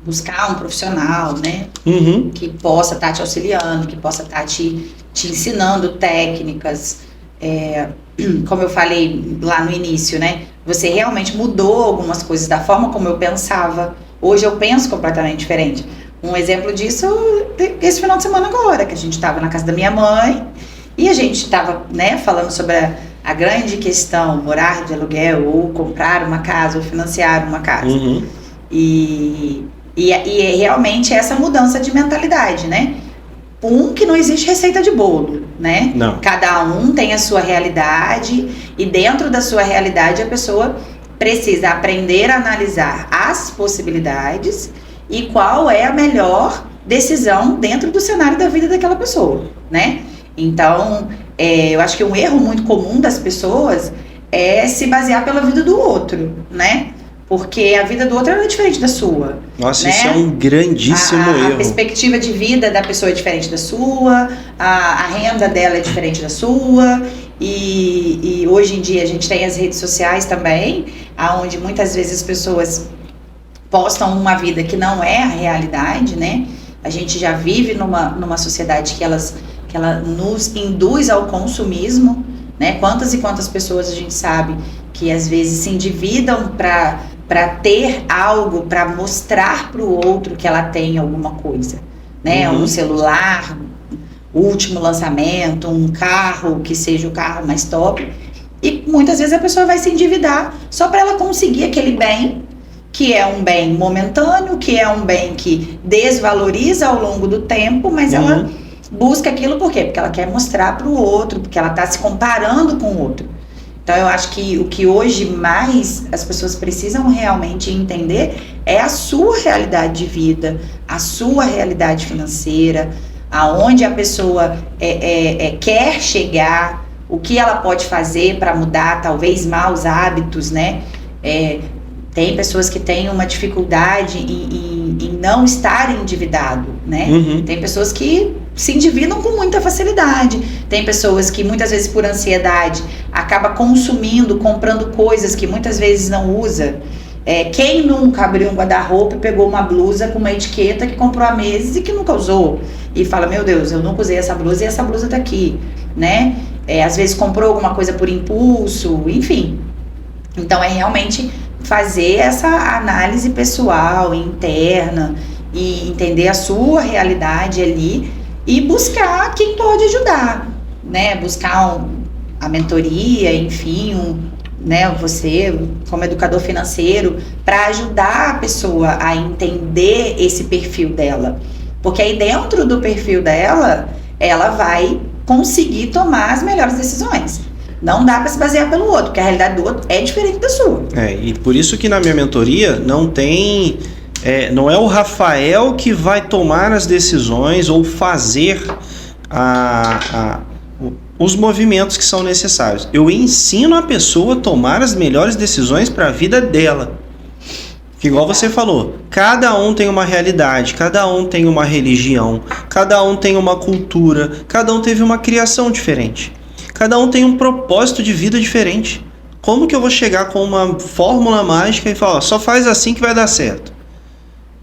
Buscar um profissional, né? Uhum. Que possa estar te auxiliando, que possa estar te ensinando técnicas. Como eu falei lá no início, né? Você realmente mudou algumas coisas da forma como eu pensava. Hoje eu penso completamente diferente. Um exemplo disso, esse final de semana agora, que a gente estava na casa da minha mãe e a gente estava, né, falando sobre a grande questão, morar de aluguel ou comprar uma casa ou financiar uma casa. Uhum. E realmente essa mudança de mentalidade, né? Que não existe receita de bolo, né? Não. Cada um tem a sua realidade e dentro da sua realidade a pessoa precisa aprender a analisar as possibilidades e qual é a melhor decisão dentro do cenário da vida daquela pessoa, né? Então, eu acho que um erro muito comum das pessoas é se basear pela vida do outro, né? Porque a vida do outro é diferente da sua. Nossa, né? Isso é um grandíssimo erro. A perspectiva de vida da pessoa é diferente da sua, a renda dela é diferente da sua, e hoje em dia a gente tem as redes sociais também, onde muitas vezes as pessoas postam uma vida que não é a realidade, né? A gente já vive numa sociedade que ela nos induz ao consumismo, né? Quantas e quantas pessoas a gente sabe que às vezes se endividam para ter algo, para mostrar para o outro que ela tem alguma coisa, né? Uhum. Um celular, último lançamento, um carro que seja o carro mais top, e muitas vezes a pessoa vai se endividar só para ela conseguir aquele bem, que é um bem momentâneo, que é um bem que desvaloriza ao longo do tempo, mas ela busca aquilo por quê? Porque ela quer mostrar para o outro, porque ela está se comparando com o outro. Então eu acho que o que hoje mais as pessoas precisam realmente entender é a sua realidade de vida, a sua realidade financeira, aonde a pessoa quer chegar, o que ela pode fazer para mudar talvez maus hábitos, né? Tem pessoas que têm uma dificuldade em não estar endividado, né? Uhum. Tem pessoas que se endividam com muita facilidade. Tem pessoas que muitas vezes por ansiedade acaba consumindo, comprando coisas que muitas vezes não usa. Quem nunca abriu um guarda-roupa e pegou uma blusa com uma etiqueta que comprou há meses e que nunca usou? E fala, meu Deus, eu nunca usei essa blusa e essa blusa tá aqui, né? Às vezes comprou alguma coisa por impulso, enfim. Então é realmente fazer essa análise pessoal, interna, e entender a sua realidade ali e buscar quem pode ajudar, né? Buscar a mentoria, enfim, né? Você como educador financeiro, para ajudar a pessoa a entender esse perfil dela. Porque aí dentro do perfil dela, ela vai conseguir tomar as melhores decisões. Não dá para se basear pelo outro, porque a realidade do outro é diferente da sua. E por isso que na minha mentoria não tem... não é o Rafael que vai tomar as decisões ou fazer os movimentos que são necessários. Eu ensino a pessoa a tomar as melhores decisões para a vida dela. Que igual você falou, cada um tem uma realidade, cada um tem uma religião, cada um tem uma cultura, cada um teve uma criação diferente. Cada um tem um propósito de vida diferente. Como que eu vou chegar com uma fórmula mágica e falar, só faz assim que vai dar certo?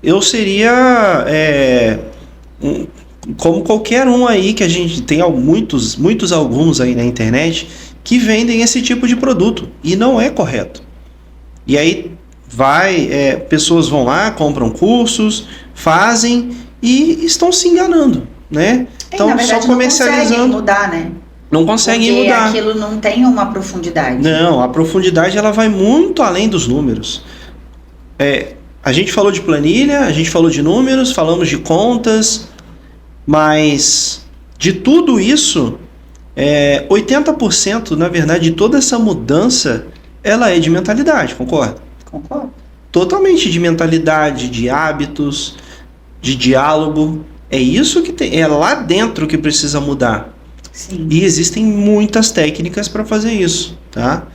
Eu seria como qualquer um aí, que a gente tem alguns aí na internet, que vendem esse tipo de produto. E não é correto. E aí pessoas vão lá, compram cursos, fazem e estão se enganando, né? Então, na verdade, só comercializando. Não conseguem mudar, né? Não conseguem mudar. Porque aquilo não tem uma profundidade. Não, a profundidade ela vai muito além dos números. A gente falou de planilha, a gente falou de números, falamos de contas, mas de tudo isso, 80%, na verdade, de toda essa mudança, ela é de mentalidade, concorda? Concordo. Totalmente de mentalidade, de hábitos, de diálogo. É isso que tem, é lá dentro que precisa mudar. Sim. E existem muitas técnicas para fazer isso, tá?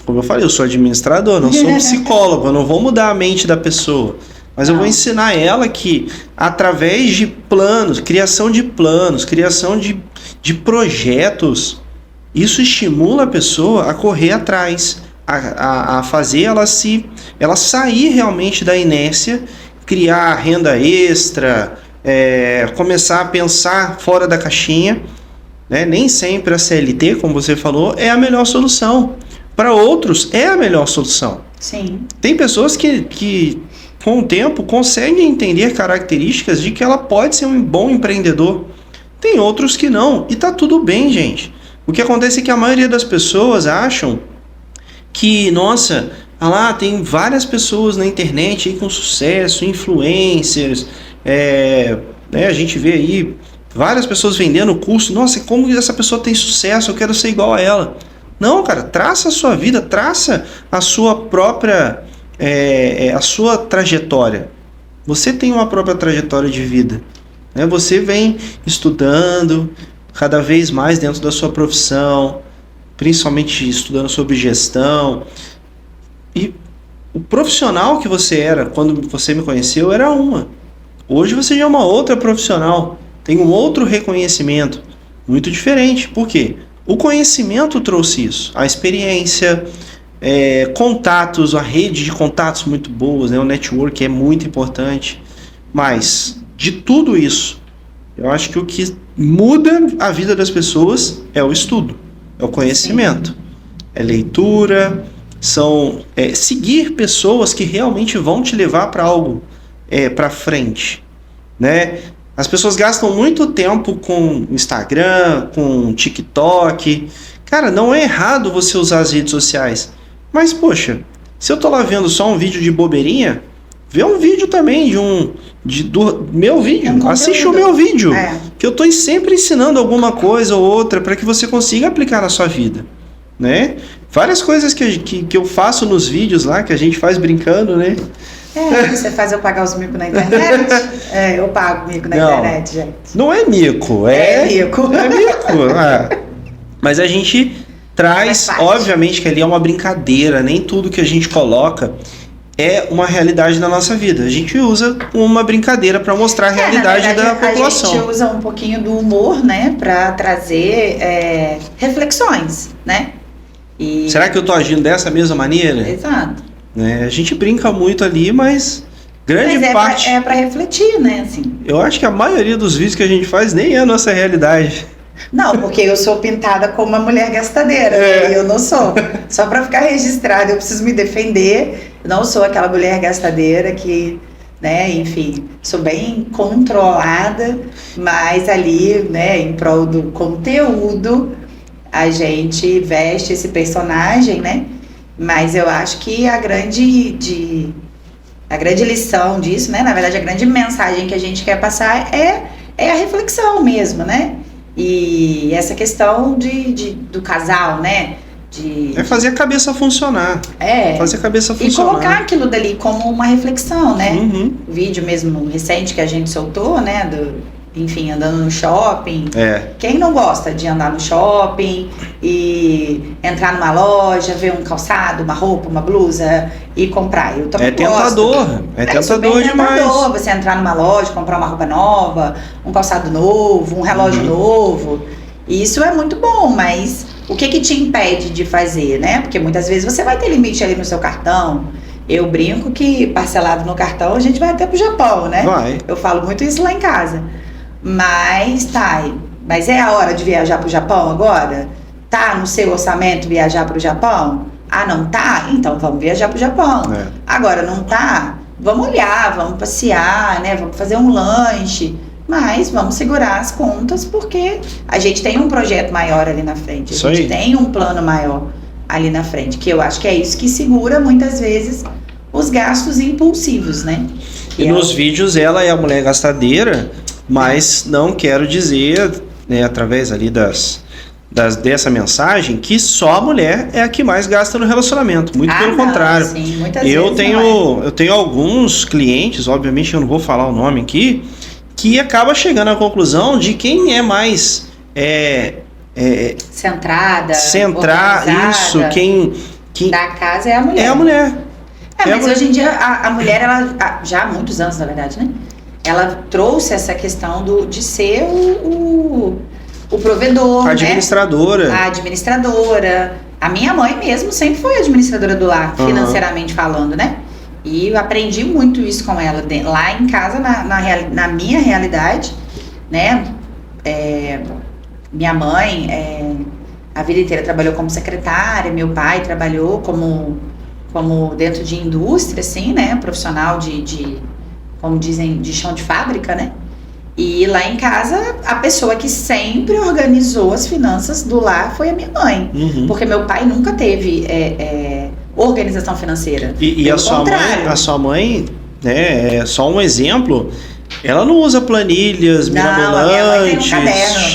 Como eu falei, eu sou administrador, não sou psicólogo, eu não vou mudar a mente da pessoa. Mas eu vou ensinar ela que, através de planos, criação de projetos, isso estimula a pessoa a correr atrás, a fazer ela sair realmente da inércia, criar renda extra, começar a pensar fora da caixinha, né? Nem sempre a CLT, como você falou, é a melhor solução. Para outros, é a melhor solução. Sim. Tem pessoas que com o tempo, conseguem entender características de que ela pode ser um bom empreendedor. Tem outros que não, e tá tudo bem, gente. O que acontece é que a maioria das pessoas acham que, nossa, tem várias pessoas na internet aí com sucesso, influencers, a gente vê aí várias pessoas vendendo curso. Nossa, como essa pessoa tem sucesso? Eu quero ser igual a ela. Não, cara, traça a sua vida, traça a sua própria, a sua trajetória. Você tem uma própria trajetória de vida, né? Você vem estudando cada vez mais dentro da sua profissão, principalmente estudando sobre gestão. E o profissional que você era quando você me conheceu era uma. Hoje você já é uma outra profissional, tem um outro reconhecimento, muito diferente. Por quê? O conhecimento trouxe isso, a experiência, contatos, a rede de contatos muito boas, né? O network é muito importante. Mas, de tudo isso, eu acho que o que muda a vida das pessoas é o estudo, é o conhecimento, é leitura, seguir pessoas que realmente vão te levar para algo para frente, né? As pessoas gastam muito tempo com Instagram, com TikTok. Cara, não é errado você usar as redes sociais. Mas, poxa, se eu tô lá vendo só um vídeo de bobeirinha, vê um vídeo também do meu vídeo. Assiste o meu vídeo. Que eu tô sempre ensinando alguma coisa ou outra para que você consiga aplicar na sua vida, né? Várias coisas que eu faço nos vídeos lá, que a gente faz brincando, né? Você faz eu pagar os micos na internet? Eu pago mico na internet, gente. Não é mico, é mico. É mico. Mas a gente traz, obviamente que ali é uma brincadeira, nem tudo que a gente coloca é uma realidade na nossa vida. A gente usa uma brincadeira para mostrar a realidade na verdade, da população. A gente usa um pouquinho do humor, né, para trazer reflexões, né? E... Será que eu tô agindo dessa mesma maneira? Exato. A gente brinca muito ali, mas grande parte... É para refletir, né, assim. Eu acho que a maioria dos vídeos que a gente faz nem é a nossa realidade. Não, porque eu sou pintada como uma mulher gastadeira, né? E eu não sou. Só para ficar registrado, eu preciso me defender. Eu não sou aquela mulher gastadeira que, né, enfim, sou bem controlada, mas ali, né, em prol do conteúdo, a gente veste esse personagem, né? Mas eu acho que a grande lição disso, né? Na verdade, a grande mensagem que a gente quer passar é a reflexão mesmo, né? E essa questão do casal, né? É fazer a cabeça funcionar. Fazer a cabeça funcionar. E colocar aquilo dali como uma reflexão, né? Uhum. O vídeo mesmo recente que a gente soltou, né? Enfim, andando no shopping. Quem não gosta de andar no shopping e entrar numa loja, ver um calçado, uma roupa, uma blusa e comprar? Eu também gosto. É tentador demais. Tentador você entrar numa loja, comprar uma roupa nova, um calçado novo, um relógio novo. Isso é muito bom, mas o que te impede de fazer, né? Porque muitas vezes você vai ter limite ali no seu cartão. Eu brinco que parcelado no cartão a gente vai até pro Japão, né? Vai. Eu falo muito isso lá em casa. Mas é a hora de viajar pro Japão agora? Tá no seu orçamento viajar pro Japão? Ah, não tá? Então vamos viajar pro Japão. Agora não tá? Vamos olhar, vamos passear, né? Vamos fazer um lanche. Mas vamos segurar as contas porque a gente tem um projeto maior ali na frente. A gente tem um plano maior ali na frente. Que eu acho que é isso que segura muitas vezes os gastos impulsivos, né? E nos vídeos ela é a mulher gastadeira, mas não quero dizer, né, através ali dessa mensagem, que só a mulher é a que mais gasta no relacionamento. Muito pelo contrário. Sim, muitas vezes eu tenho alguns clientes, obviamente eu não vou falar o nome aqui, que acaba chegando à conclusão de quem é mais centrada, isso, quem da casa é a mulher. É a mulher. Mas hoje em dia a mulher, ela já há muitos anos, na verdade, né? Ela trouxe essa questão de ser o provedor, a administradora. Né? A administradora. A minha mãe mesmo sempre foi administradora do lar, financeiramente falando, né? E eu aprendi muito isso com ela. Lá em casa, na minha realidade, né? Minha mãe, a vida inteira trabalhou como secretária, meu pai trabalhou como dentro de indústria, assim, né? Profissional como dizem, de chão de fábrica, né? E lá em casa, a pessoa que sempre organizou as finanças do lar foi a minha mãe. Porque meu pai nunca teve organização financeira. E a sua mãe, né, é só um exemplo, ela não usa planilhas mirabolantes.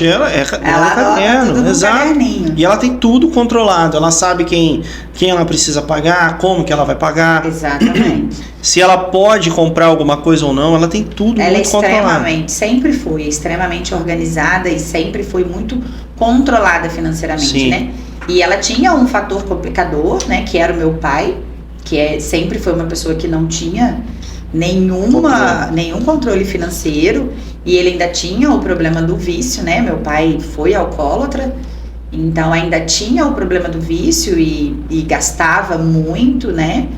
Ela caderno, tudo exato. Caderninho. E ela tem tudo controlado. Ela sabe quem ela precisa pagar, como que ela vai pagar. Exatamente. Se ela pode comprar alguma coisa ou não, ela tem tudo muito controlado. Sempre foi extremamente organizada e sempre foi muito controlada financeiramente, né? E ela tinha um fator complicador, né? Que era o meu pai, que sempre foi uma pessoa que não tinha nenhum controle financeiro, e ele ainda tinha o problema do vício, né? Meu pai foi alcoólatra, então ainda tinha o problema do vício e gastava muito, né?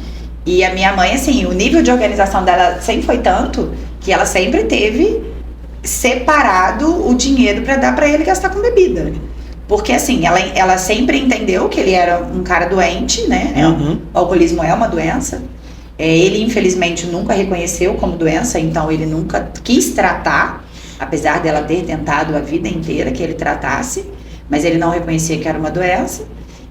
E a minha mãe, assim, o nível de organização dela sempre foi tanto que ela sempre teve separado o dinheiro para dar para ele gastar com bebida. Porque, assim, ela sempre entendeu que ele era um cara doente, né? O alcoolismo é uma doença. Ele, infelizmente, nunca reconheceu como doença, então ele nunca quis tratar, apesar dela ter tentado a vida inteira que ele tratasse, mas ele não reconhecia que era uma doença.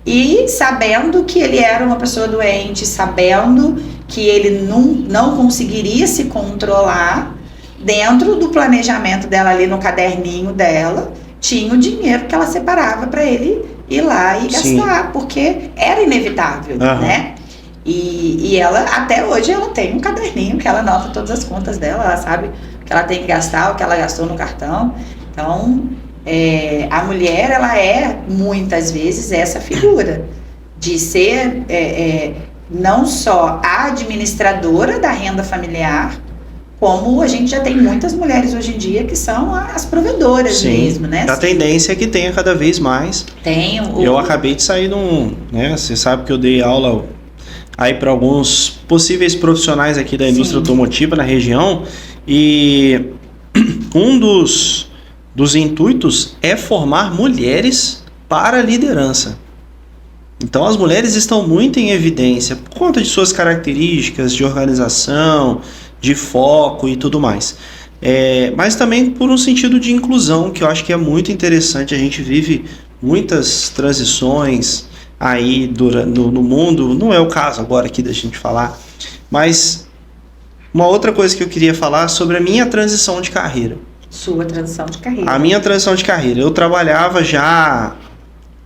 E sabendo que ele era uma pessoa doente, sabendo que ele não conseguiria se controlar, dentro do planejamento dela ali no caderninho dela, tinha o dinheiro que ela separava para ele ir lá e gastar, porque era inevitável, né? E ela, até hoje, ela tem um caderninho que ela anota todas as contas dela, ela sabe o que ela tem que gastar, o que ela gastou no cartão. Então, a mulher, ela é, muitas vezes, essa figura de ser não só a administradora da renda familiar, como a gente já tem muitas mulheres hoje em dia que são as provedoras mesmo, né? A tendência é que tenha cada vez mais. Eu acabei de sair de né? Você sabe que eu dei aula aí para alguns possíveis profissionais aqui da indústria automotiva na região, e um dos intuitos é formar mulheres para a liderança. Então as mulheres estão muito em evidência por conta de suas características de organização, de foco e tudo mais. Mas também por um sentido de inclusão, que eu acho que é muito interessante. A gente vive muitas transições aí no mundo, não é o caso agora aqui da gente falar, mas uma outra coisa que eu queria falar sobre a minha transição de carreira. Sua transição de carreira. A minha transição de carreira. Eu trabalhava já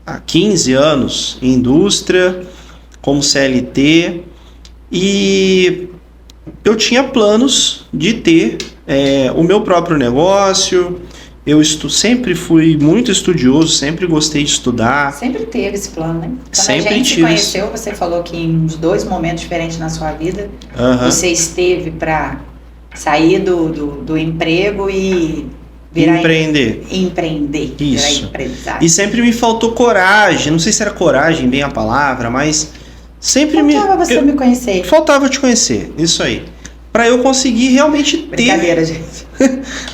há 15 anos em indústria, como CLT, e eu tinha planos de ter o meu próprio negócio. Eu sempre fui muito estudioso, sempre gostei de estudar. Sempre teve esse plano, né? Quando sempre a gente se tive conheceu, você falou que em uns 2 momentos diferentes na sua vida, você esteve para sair do emprego e virar empreender. Virar empresário. E sempre me faltou coragem, não sei se era coragem bem a palavra, mas sempre faltava você me conhecer. Faltava te conhecer, isso aí. Para eu conseguir realmente ter... Brincadeira, gente.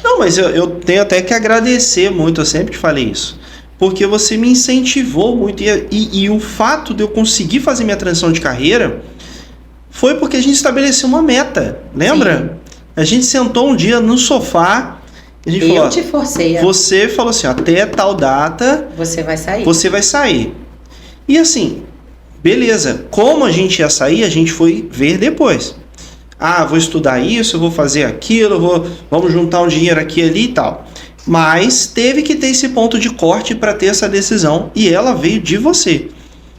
Não, mas eu tenho até que agradecer muito, eu sempre te falei isso. Porque você me incentivou muito. E o fato de eu conseguir fazer minha transição de carreira foi porque a gente estabeleceu uma meta, lembra? Sim. A gente sentou um dia no sofá, a gente falou, te forcei. Você falou assim, até tal data... Você vai sair. Você vai sair. E assim, beleza. Como a gente ia sair, a gente foi ver depois. Vou estudar isso, eu vou fazer aquilo, vamos juntar um dinheiro aqui ali e tal. Mas teve que ter esse ponto de corte para ter essa decisão, e ela veio de você.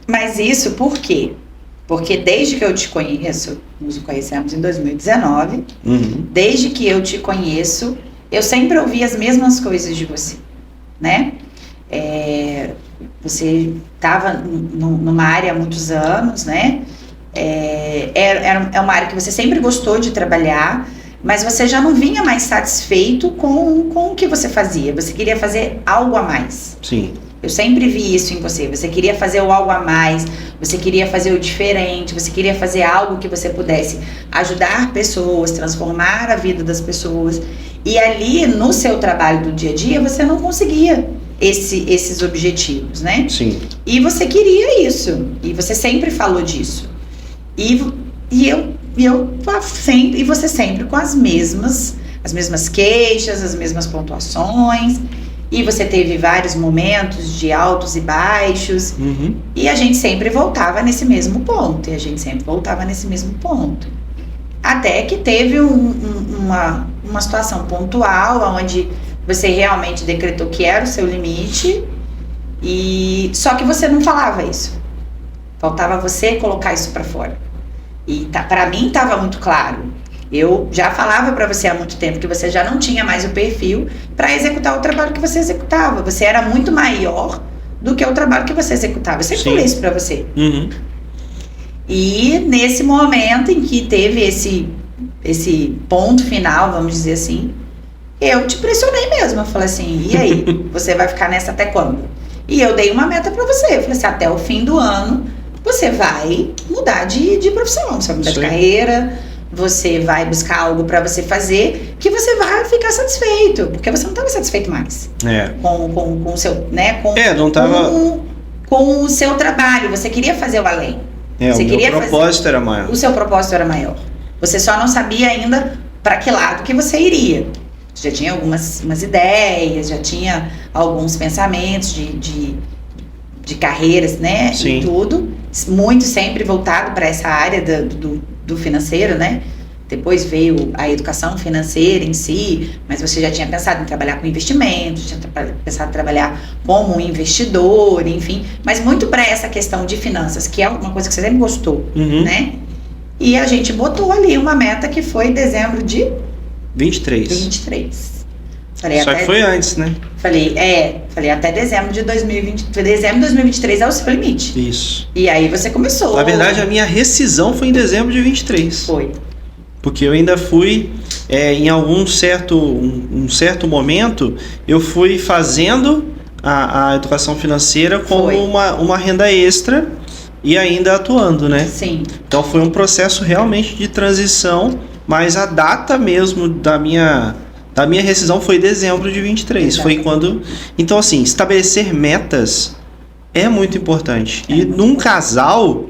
Mas isso por quê? Porque desde que eu te conheço, nos conhecemos em 2019, desde que eu te conheço, eu sempre ouvi as mesmas coisas de você, né? Você estava numa área há muitos anos, né? É uma área que você sempre gostou de trabalhar, mas você já não vinha mais satisfeito com o que você fazia. Você queria fazer algo a mais. Sim. Eu sempre vi isso em você. Você queria fazer o algo a mais, você queria fazer o diferente, você queria fazer algo que você pudesse ajudar pessoas, transformar a vida das pessoas. E ali, no seu trabalho do dia a dia, você não conseguia esses objetivos, né? Sim. E você queria isso. E você sempre falou disso. E você sempre com as mesmas queixas, as mesmas pontuações, e você teve vários momentos de altos e baixos, e a gente sempre voltava nesse mesmo ponto, até que teve uma situação pontual, onde você realmente decretou que era o seu limite, só que você não falava isso. Faltava você colocar isso para fora. E para mim estava muito claro. Eu já falava para você há muito tempo que você já não tinha mais o perfil para executar o trabalho que você executava. Você era muito maior do que o trabalho que você executava. Eu sempre falei isso para você. E nesse momento em que teve esse ponto final, vamos dizer assim, eu te pressionei mesmo. Eu falei assim, e aí? Você vai ficar nessa até quando? E eu dei uma meta para você. Eu falei assim, até o fim do ano você vai mudar de profissão, você vai mudar de carreira, você vai buscar algo para você fazer que você vai ficar satisfeito, porque você não estava satisfeito mais com o seu, né? Com o seu trabalho, você queria fazer o além. O propósito era maior. O seu propósito era maior. Você só não sabia ainda para que lado que você iria. Você já tinha algumas ideias, já tinha alguns pensamentos de carreiras, né? Sim. E tudo, muito sempre voltado para essa área do financeiro, né? Depois veio a educação financeira em si, mas você já tinha pensado em trabalhar com investimentos, tinha pensado em trabalhar como um investidor, enfim, mas muito para essa questão de finanças, que é uma coisa que você sempre gostou, né? E a gente botou ali uma meta que foi em dezembro de 23. Falei, Só que foi antes, né? Falei até dezembro de 2020, dezembro de 2023 é o seu limite. Isso. E aí você começou. Na verdade, a minha rescisão foi em dezembro de 23. Foi. Porque eu ainda fui, em algum um certo momento, eu fui fazendo a educação financeira como Foi. uma renda extra e ainda atuando, né? Sim. Então foi um processo realmente de transição, mas a data mesmo da minha rescisão foi dezembro de 23. Exato. Foi quando... Então, assim, estabelecer metas é muito importante. E num casal,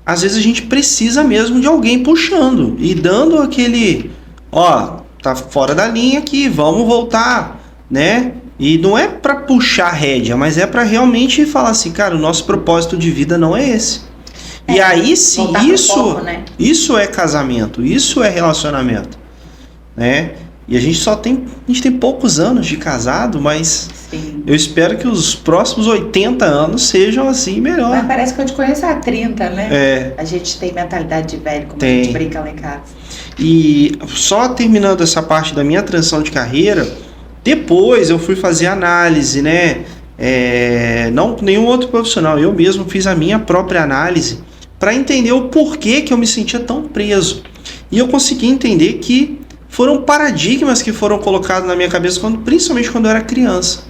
às vezes a gente precisa mesmo de alguém puxando e dando aquele... Ó, tá fora da linha aqui, vamos voltar, né? E não é para puxar a rédea, mas é para realmente falar assim, cara, o nosso propósito de vida não é esse. E aí sim, foco, né? isso é casamento, isso é relacionamento, né? E a gente tem poucos anos de casado, mas Sim. eu espero que os próximos 80 anos sejam assim melhor. Mas parece que eu te conheço há 30, né? É. A gente tem mentalidade de velho, como Tem. a gente brinca lá em casa. E só terminando essa parte da minha transição de carreira, depois eu fui fazer análise, né? Não nenhum outro profissional, eu mesmo fiz a minha própria análise para entender o porquê que eu me sentia tão preso. E eu consegui entender que foram paradigmas que foram colocados na minha cabeça, principalmente quando eu era criança.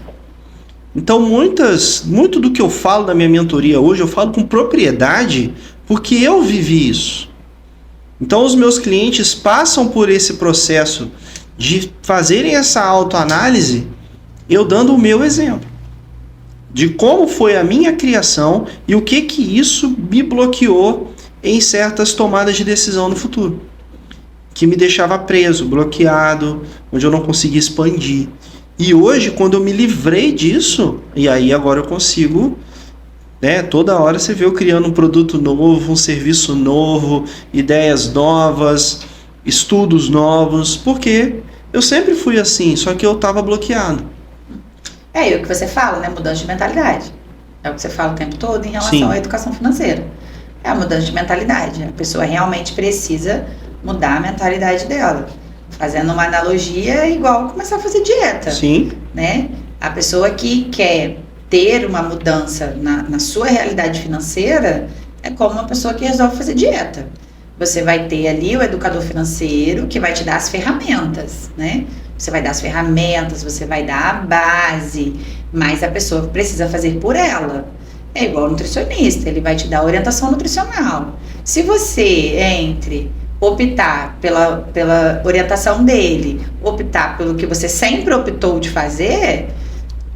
Então, muito do que eu falo na minha mentoria hoje, eu falo com propriedade porque eu vivi isso. Então, os meus clientes passam por esse processo de fazerem essa autoanálise, eu dando o meu exemplo de como foi a minha criação e o que isso me bloqueou em certas tomadas de decisão no futuro, que me deixava preso, bloqueado, onde eu não conseguia expandir. E hoje, quando eu me livrei disso, e aí agora eu consigo, né, toda hora você vê eu criando um produto novo, um serviço novo, ideias novas, estudos novos, porque eu sempre fui assim, só que eu estava bloqueado. E o que você fala, né? Mudança de mentalidade. É o que você fala o tempo todo em relação Sim. à educação financeira. É a mudança de mentalidade. A pessoa realmente precisa mudar a mentalidade dela. Fazendo uma analogia, é igual começar a fazer dieta. Sim. Né? A pessoa que quer ter uma mudança na sua realidade financeira é como uma pessoa que resolve fazer dieta. Você vai ter ali o educador financeiro que vai te dar as ferramentas, né? Você vai dar as ferramentas, você vai dar a base, mas a pessoa precisa fazer por ela. É igual ao nutricionista, ele vai te dar orientação nutricional. Se você optar pela orientação dele, optar pelo que você sempre optou de fazer,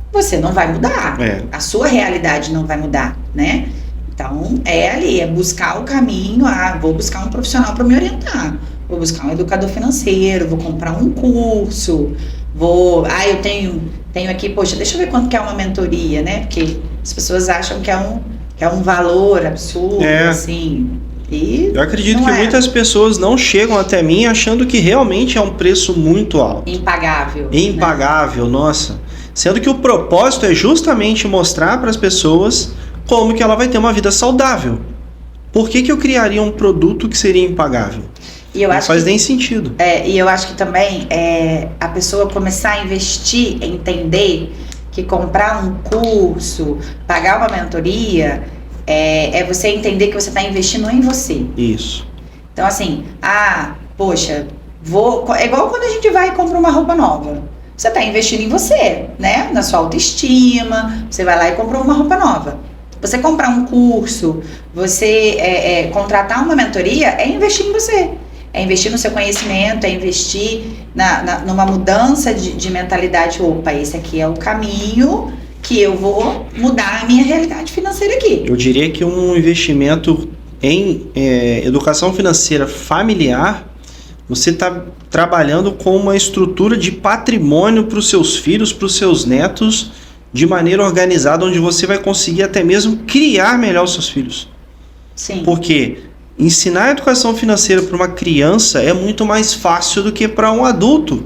você não vai mudar. A sua realidade não vai mudar, né? Então, é buscar o caminho, vou buscar um profissional para me orientar, vou buscar um educador financeiro, vou comprar um curso, eu tenho aqui, poxa, deixa eu ver quanto que é uma mentoria, né? Porque as pessoas acham que é um valor absurdo, assim. E eu acredito que muitas pessoas não chegam até mim achando que realmente é um preço muito alto. Impagável. Impagável, né? Nossa. Sendo que o propósito é justamente mostrar para as pessoas como que ela vai ter uma vida saudável. Por que eu criaria um produto que seria impagável? Não faz nem sentido. E eu acho que também a pessoa começar a investir, entender que comprar um curso, pagar uma mentoria, é você entender que você está investindo em você. Isso. Então, assim, poxa, é igual quando a gente vai e compra uma roupa nova. Você está investindo em você, né? Na sua autoestima, você vai lá e compra uma roupa nova. Você comprar um curso, você contratar uma mentoria, é investir em você. É investir no seu conhecimento, é investir numa mudança de mentalidade. Opa, esse aqui é o caminho que eu vou mudar a minha realidade financeira aqui. Eu diria que um investimento em educação financeira familiar, você está trabalhando com uma estrutura de patrimônio para os seus filhos, para os seus netos, de maneira organizada, onde você vai conseguir até mesmo criar melhor os seus filhos. Sim. Porque ensinar a educação financeira para uma criança é muito mais fácil do que para um adulto.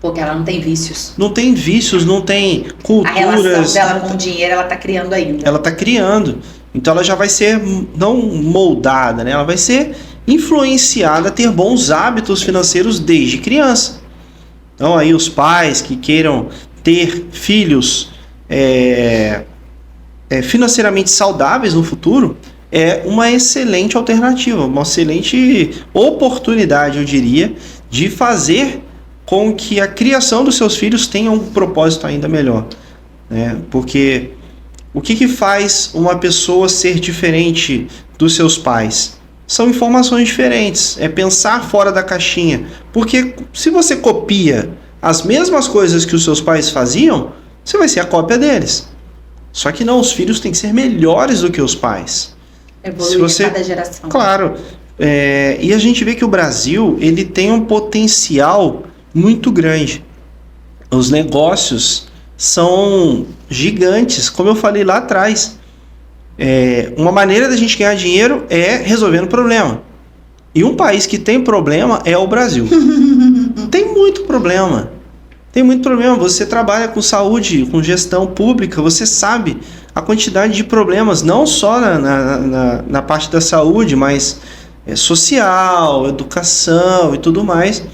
Porque ela não tem vícios. Não tem vícios, não tem culturas. A relação dela com o dinheiro, ela está criando ainda. Ela está criando. Então ela já vai ser, não moldada, né? Ela vai ser influenciada a ter bons hábitos financeiros desde criança. Então aí os pais que queiram ter filhos financeiramente saudáveis no futuro, é uma excelente alternativa, uma excelente oportunidade, eu diria, de fazer com que a criação dos seus filhos tenha um propósito ainda melhor, né? Porque o que faz uma pessoa ser diferente dos seus pais? São informações diferentes, é pensar fora da caixinha. Porque se você copia as mesmas coisas que os seus pais faziam, você vai ser a cópia deles. Só que não, os filhos têm que ser melhores do que os pais. Evoluir cada geração. Claro. E a gente vê que o Brasil, ele tem um potencial muito grande. Os negócios são gigantes, como eu falei lá atrás. Uma maneira da gente ganhar dinheiro é resolvendo problema. E um país que tem problema é o Brasil. Tem muito problema. Tem muito problema. Você trabalha com saúde, com gestão pública, você sabe a quantidade de problemas, não só na parte da saúde, mas social, educação e tudo mais.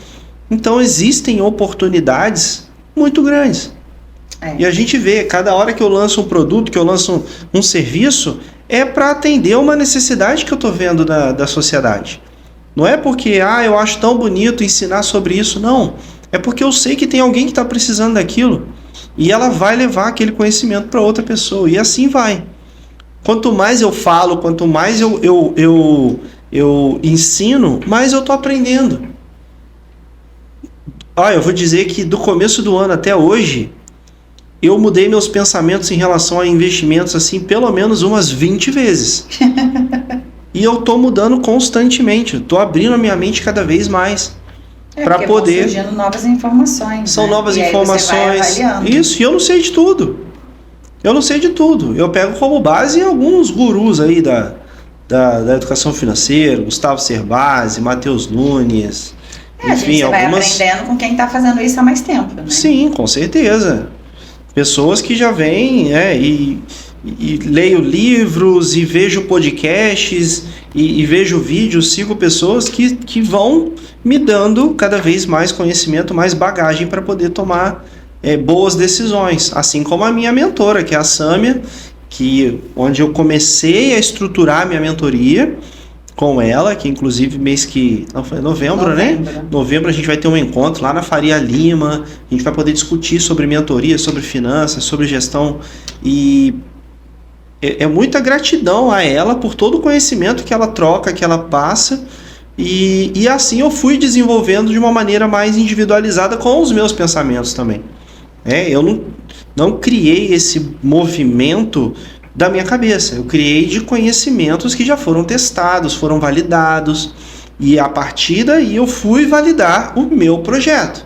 Então existem oportunidades muito grandes. E a gente vê, cada hora que eu lanço um produto, que eu lanço um serviço, é para atender uma necessidade que eu estou vendo da sociedade. Não é porque eu acho tão bonito ensinar sobre isso, não. É porque eu sei que tem alguém que está precisando daquilo e ela vai levar aquele conhecimento para outra pessoa. E assim vai. Quanto mais eu falo, quanto mais eu ensino, mais eu estou aprendendo. Eu vou dizer que do começo do ano até hoje, eu mudei meus pensamentos em relação a investimentos assim pelo menos umas 20 vezes. E eu estou mudando constantemente. Estou abrindo a minha mente cada vez mais. Para poder. Vão surgindo novas informações. São novas e informações. Aí você vai avaliando. Isso, e eu não sei de tudo. Eu pego como base alguns gurus aí da educação financeira, Gustavo Cerbasi, Matheus Nunes. Enfim, você vai aprendendo com quem está fazendo isso há mais tempo, né? Sim, com certeza. Pessoas que já vêm, e leio livros, e vejo podcasts, e vejo vídeos, sigo pessoas que vão me dando cada vez mais conhecimento, mais bagagem para poder tomar boas decisões. Assim como a minha mentora, que é a Sâmia, onde eu comecei a estruturar a minha mentoria com ela, que inclusive foi novembro, né? Novembro a gente vai ter um encontro lá na Faria Lima, a gente vai poder discutir sobre mentoria, sobre finanças, sobre gestão, e é muita gratidão a ela por todo o conhecimento que ela troca, que ela passa, e assim eu fui desenvolvendo de uma maneira mais individualizada com os meus pensamentos também. Eu não criei esse movimento da minha cabeça, eu criei de conhecimentos que já foram testados, foram validados, e a partir daí eu fui validar o meu projeto,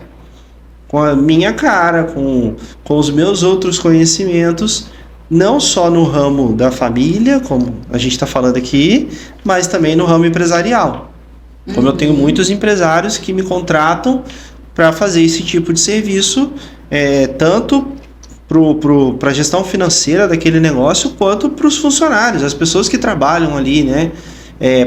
com a minha cara, com os meus outros conhecimentos, não só no ramo da família, como a gente está falando aqui, mas também no ramo empresarial. Como eu tenho muitos empresários que me contratam para fazer esse tipo de serviço, tanto para a gestão financeira daquele negócio, quanto para os funcionários, as pessoas que trabalham ali, né?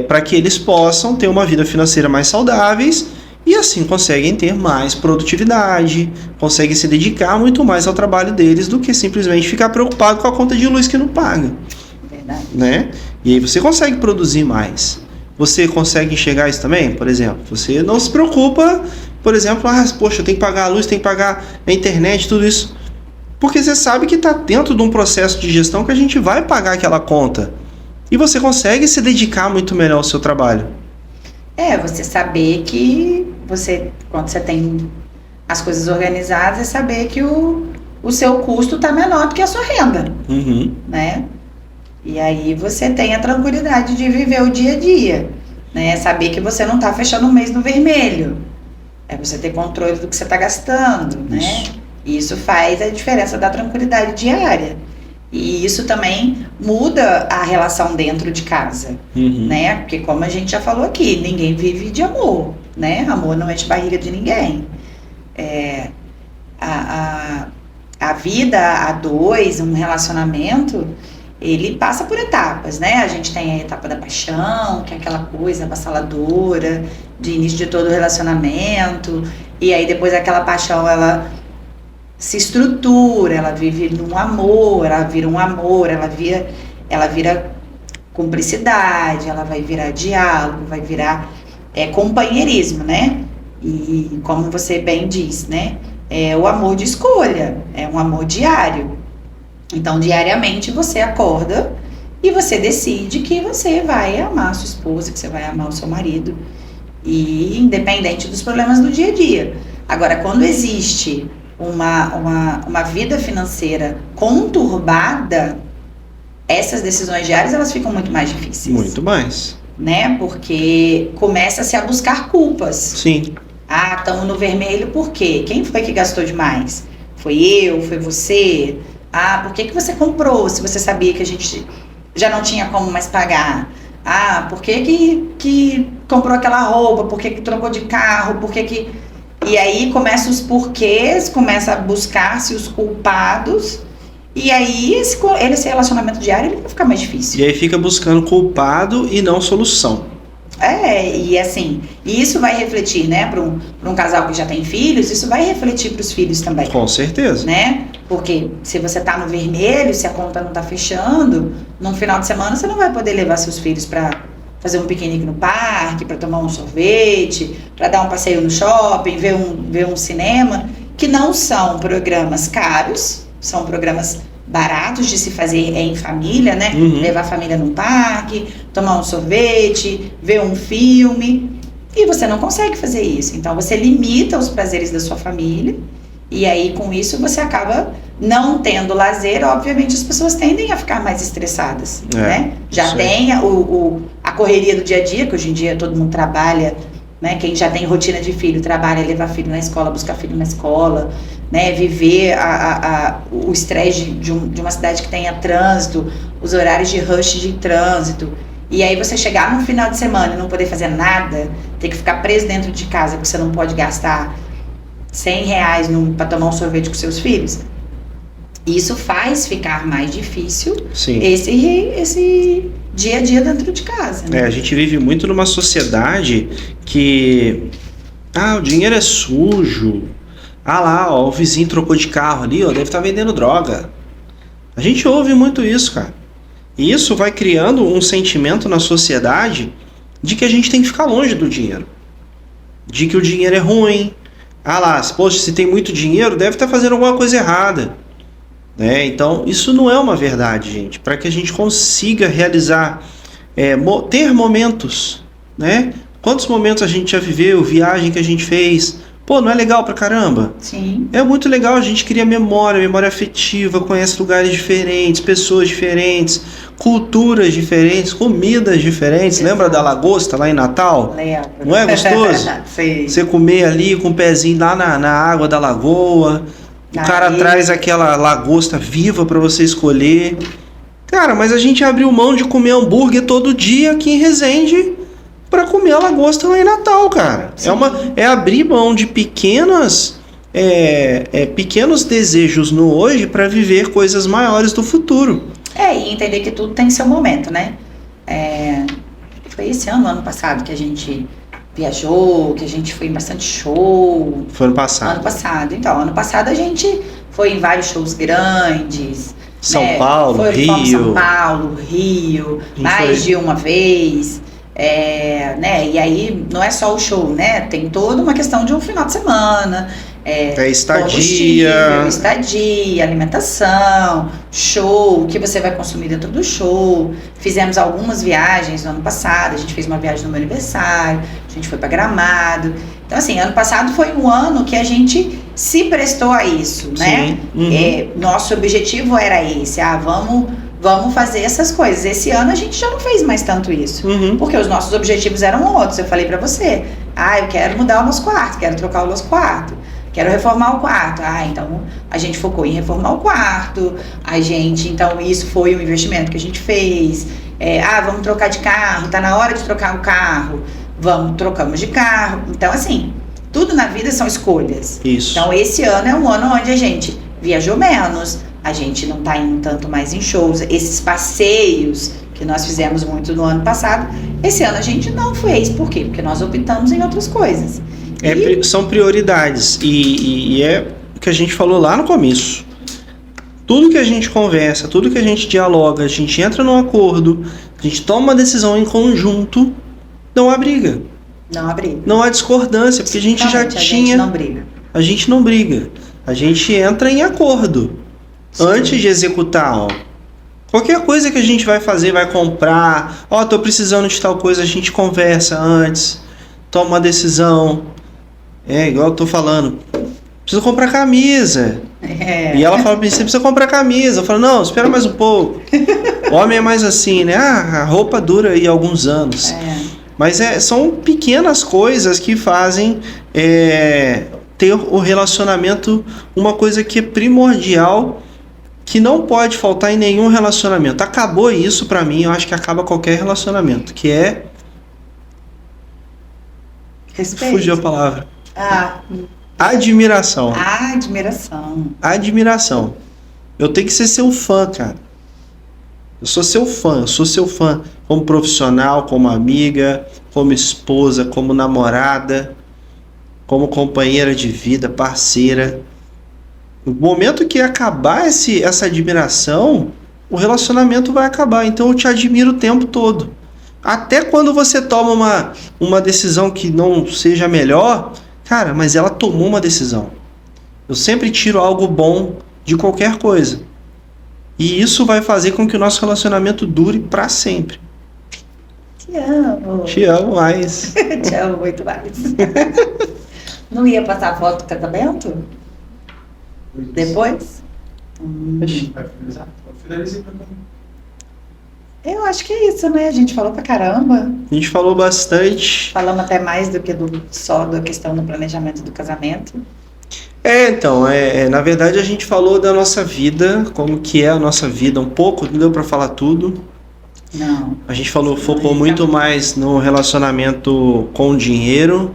Para que eles possam ter uma vida financeira mais saudáveis e assim conseguem ter mais produtividade, conseguem se dedicar muito mais ao trabalho deles do que simplesmente ficar preocupado com a conta de luz que não paga. Verdade. Né? E aí você consegue produzir mais. Você consegue enxergar isso também? Por exemplo, você não se preocupa, por exemplo, poxa, eu tenho que pagar a luz, tenho que pagar a internet, tudo isso. Porque você sabe que está dentro de um processo de gestão que a gente vai pagar aquela conta. E você consegue se dedicar muito melhor ao seu trabalho. Você saber que quando você tem as coisas organizadas, é saber que o seu custo está menor do que a sua renda. Uhum. Né? E aí você tem a tranquilidade de viver o dia a dia. Né? Saber que você não está fechando o mês no vermelho. Você ter controle do que você está gastando. Né? Isso faz a diferença da tranquilidade diária. E isso também muda a relação dentro de casa, né? Porque como a gente já falou aqui, ninguém vive de amor, né? Amor não enche barriga de ninguém. A vida a dois, um relacionamento, ele passa por etapas, né? A gente tem a etapa da paixão, que é aquela coisa avassaladora, de início de todo relacionamento. e aí depois aquela paixão, ela se estrutura, ela vive num amor, ela vira um amor, ela vira cumplicidade, ela vai virar diálogo, vai virar companheirismo, né? E como você bem diz, né? É o amor de escolha, é um amor diário. Então, diariamente você acorda e você decide que você vai amar a sua esposa, que você vai amar o seu marido, e independente dos problemas do dia a dia. Agora, quando existe uma vida financeira conturbada, essas decisões diárias, elas ficam muito mais difíceis. Muito mais. Né? Porque começa-se a buscar culpas. Sim. Ah, estamos no vermelho por quê? Quem foi que gastou demais? Foi eu? Foi você? Ah, por que você comprou se você sabia que a gente já não tinha como mais pagar? Ah, por que comprou aquela roupa? Por que trocou de carro? Por que... E aí começam os porquês, começa a buscar-se os culpados, e aí esse relacionamento diário ele vai ficar mais difícil. E aí fica buscando culpado e não solução. E assim, isso vai refletir, né, para um casal que já tem filhos, isso vai refletir para os filhos também. Com certeza. Né? Porque se você tá no vermelho, se a conta não tá fechando, num final de semana você não vai poder levar seus filhos para fazer um piquenique no parque, para tomar um sorvete, para dar um passeio no shopping, ver um cinema, que não são programas caros, são programas baratos de se fazer em família, né? Uhum. Levar a família num parque, tomar um sorvete, ver um filme, e você não consegue fazer isso. Então você limita os prazeres da sua família, e aí com isso você acaba não tendo lazer. Obviamente as pessoas tendem a ficar mais estressadas, né? Já tem a correria do dia a dia, que hoje em dia todo mundo trabalha, né? Quem já tem rotina de filho, trabalha, levar filho na escola, buscar filho na escola, né? Viver o estresse de uma cidade que tenha trânsito, os horários de rush de trânsito. E aí você chegar no final de semana e não poder fazer nada, ter que ficar preso dentro de casa, porque você não pode gastar R$100 para tomar um sorvete com seus filhos. Isso faz ficar mais difícil. Sim. Esse dia a dia dentro de casa, né? A gente vive muito numa sociedade que o dinheiro é sujo. O vizinho trocou de carro ali, deve estar vendendo droga. A gente ouve muito isso, cara. E isso vai criando um sentimento na sociedade de que a gente tem que ficar longe do dinheiro. De que o dinheiro é ruim. Poxa, se tem muito dinheiro, deve estar fazendo alguma coisa errada. Né? Então, isso não é uma verdade, gente. Para que a gente consiga realizar, ter momentos, né? Quantos momentos a gente já viveu, viagem que a gente fez. Pô, não é legal pra caramba? Sim. É muito legal, a gente cria memória afetiva, conhece lugares diferentes, pessoas diferentes, culturas diferentes, comidas diferentes. Exato. Lembra da lagosta lá em Natal? Lembro. Não é gostoso? Sim. Você comer ali com o pezinho lá na água da lagoa, o cara traz aquela lagosta viva pra você escolher. Cara, mas a gente abriu mão de comer hambúrguer todo dia aqui em Resende para comer a lagosta lá em Natal, cara. É abrir mão de pequenos desejos no hoje para viver coisas maiores do futuro. E entender que tudo tem seu momento, né? Foi esse ano passado, que a gente viajou, que a gente foi em bastante show. Foi ano passado. Ano passado. Então, ano passado a gente foi em vários shows grandes. São Paulo, Rio. São Paulo, Rio, mais de uma vez. Né? E aí não é só o show, né? Tem toda uma questão de um final de semana. Estadia, alimentação, show, o que você vai consumir dentro do show. Fizemos algumas viagens no ano passado. A gente fez uma viagem no meu aniversário, a gente foi para Gramado. Então, assim, ano passado foi um ano que a gente se prestou a isso, né? Uhum. Nosso objetivo era esse, vamos fazer essas coisas. Esse ano a gente já não fez mais tanto isso, porque os nossos objetivos eram outros. Eu falei pra você, eu quero mudar o nosso quarto, quero trocar o nosso quarto, quero reformar o quarto. Então a gente focou em reformar o quarto, então isso foi um investimento que a gente fez. Vamos trocar de carro, tá na hora de trocar o carro, trocamos de carro. Então, assim, tudo na vida são escolhas. Isso. Então esse ano é um ano onde a gente viajou menos, a gente não está indo tanto mais em shows. Esses passeios que nós fizemos muito no ano passado, esse ano a gente não fez. Por quê? Porque nós optamos em outras coisas. São prioridades. E é o que a gente falou lá no começo. Tudo que a gente conversa, tudo que a gente dialoga, a gente entra num acordo, a gente toma uma decisão em conjunto, não há briga. Não há briga. Não há discordância, porque a gente já Realmente, tinha... A gente não briga. A gente não briga. A gente entra em acordo. Sim. Antes de executar, ó. Qualquer coisa que a gente vai fazer, vai comprar, ó, tô precisando de tal coisa, a gente conversa antes, toma uma decisão. É, igual eu tô falando, preciso comprar camisa. E ela fala pra mim, você precisa comprar camisa. Eu falo, não, espera mais um pouco. Homem é mais assim, né? Ah, a roupa dura aí alguns anos. Mas são pequenas coisas que fazem ter o relacionamento uma coisa que é primordial, que não pode faltar em nenhum relacionamento. Acabou isso pra mim, eu acho que acaba qualquer relacionamento, que é... Respeito. Fugiu a palavra. Admiração. Admiração. Eu tenho que ser seu fã, cara. Eu sou seu fã. Como profissional, como amiga, como esposa, como namorada, como companheira de vida, parceira. No momento que acabar essa admiração, o relacionamento vai acabar. Então eu te admiro o tempo todo. Até quando você toma uma decisão que não seja melhor, cara, mas ela tomou uma decisão. Eu sempre tiro algo bom de qualquer coisa. E isso vai fazer com que o nosso relacionamento dure pra sempre. Te amo. Te amo mais. Te amo muito mais. Não ia passar foto do casamento? Depois? Vai finalizar? Finalizei pra mim. Eu acho que é isso, né? A gente falou pra caramba. A gente falou bastante. Falamos até mais do que só da questão do planejamento do casamento. Então, na verdade a gente falou da nossa vida, como que é a nossa vida um pouco, não deu pra falar tudo. Não. A gente focou muito mais no relacionamento com o dinheiro,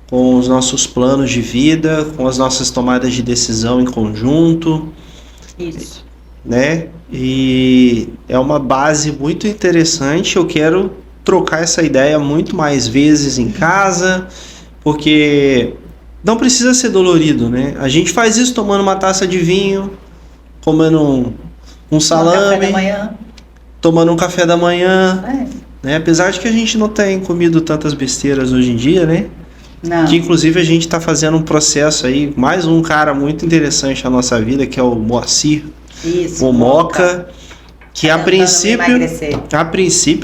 com os nossos planos de vida, com as nossas tomadas de decisão em conjunto. Isso. Né? E é uma base muito interessante. Eu quero trocar essa ideia muito mais vezes em casa, porque não precisa ser dolorido, né? A gente faz isso tomando uma taça de vinho, comendo um salame, café da manhã. Tomando um café da manhã, né? Apesar de que a gente não tem comido tantas besteiras hoje em dia, né? Não. Que inclusive a gente está fazendo um processo aí, mais um cara muito interessante na nossa vida, que é o Moacir. Isso, o Moca, que a princípio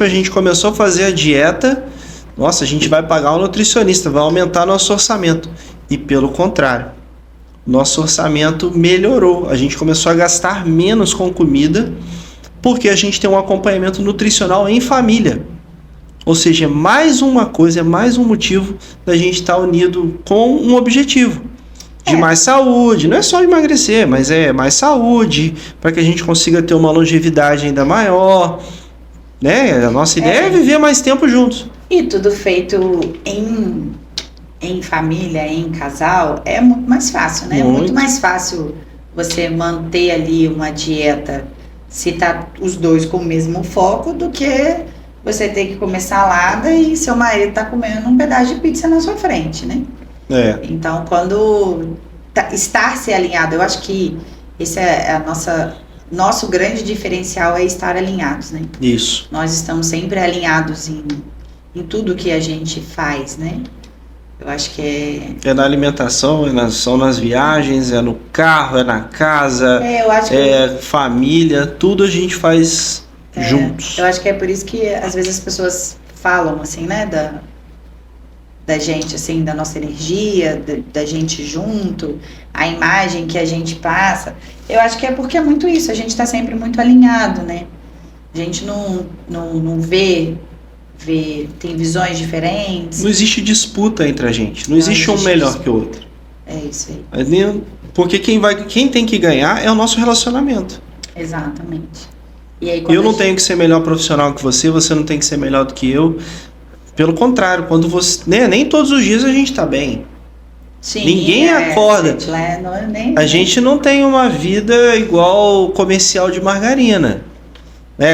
a gente começou a fazer a dieta. Nossa, a gente vai pagar um nutricionista, vai aumentar nosso orçamento. E pelo contrário, nosso orçamento melhorou. A gente começou a gastar menos com comida, porque a gente tem um acompanhamento nutricional em família. Ou seja, mais uma coisa, mais um motivo da gente estar unido com um objetivo. De mais saúde, não é só emagrecer, mas é mais saúde, para que a gente consiga ter uma longevidade ainda maior, né? A nossa ideia é viver mais tempo juntos. E tudo feito em família, em casal, é muito mais fácil, né? É muito mais fácil você manter ali uma dieta se tá os dois com o mesmo foco do que você ter que comer salada e seu marido tá comendo um pedaço de pizza na sua frente, né? Então, quando estar se alinhado, eu acho que esse é nosso grande diferencial é estar alinhados, né? Isso. Nós estamos sempre alinhados em tudo que a gente faz, né? Eu acho que é na alimentação, são nas viagens, é no carro, é na casa, eu acho que família, tudo a gente faz juntos. Eu acho que é por isso que às vezes as pessoas falam assim, né, da gente, assim, da nossa energia, da gente junto, a imagem que a gente passa. Eu acho que é porque é muito isso, a gente está sempre muito alinhado, né? A gente não vê, tem visões diferentes. Não existe disputa entre a gente, não existe um melhor que o outro. É isso aí. Porque quem tem que ganhar é o nosso relacionamento. Exatamente. E aí, eu não tenho que ser melhor profissional que você não tem que ser melhor do que eu. Pelo contrário, quando você... nem todos os dias a gente tá bem. Sim, ninguém acorda. A gente não tem uma vida igual comercial de margarina.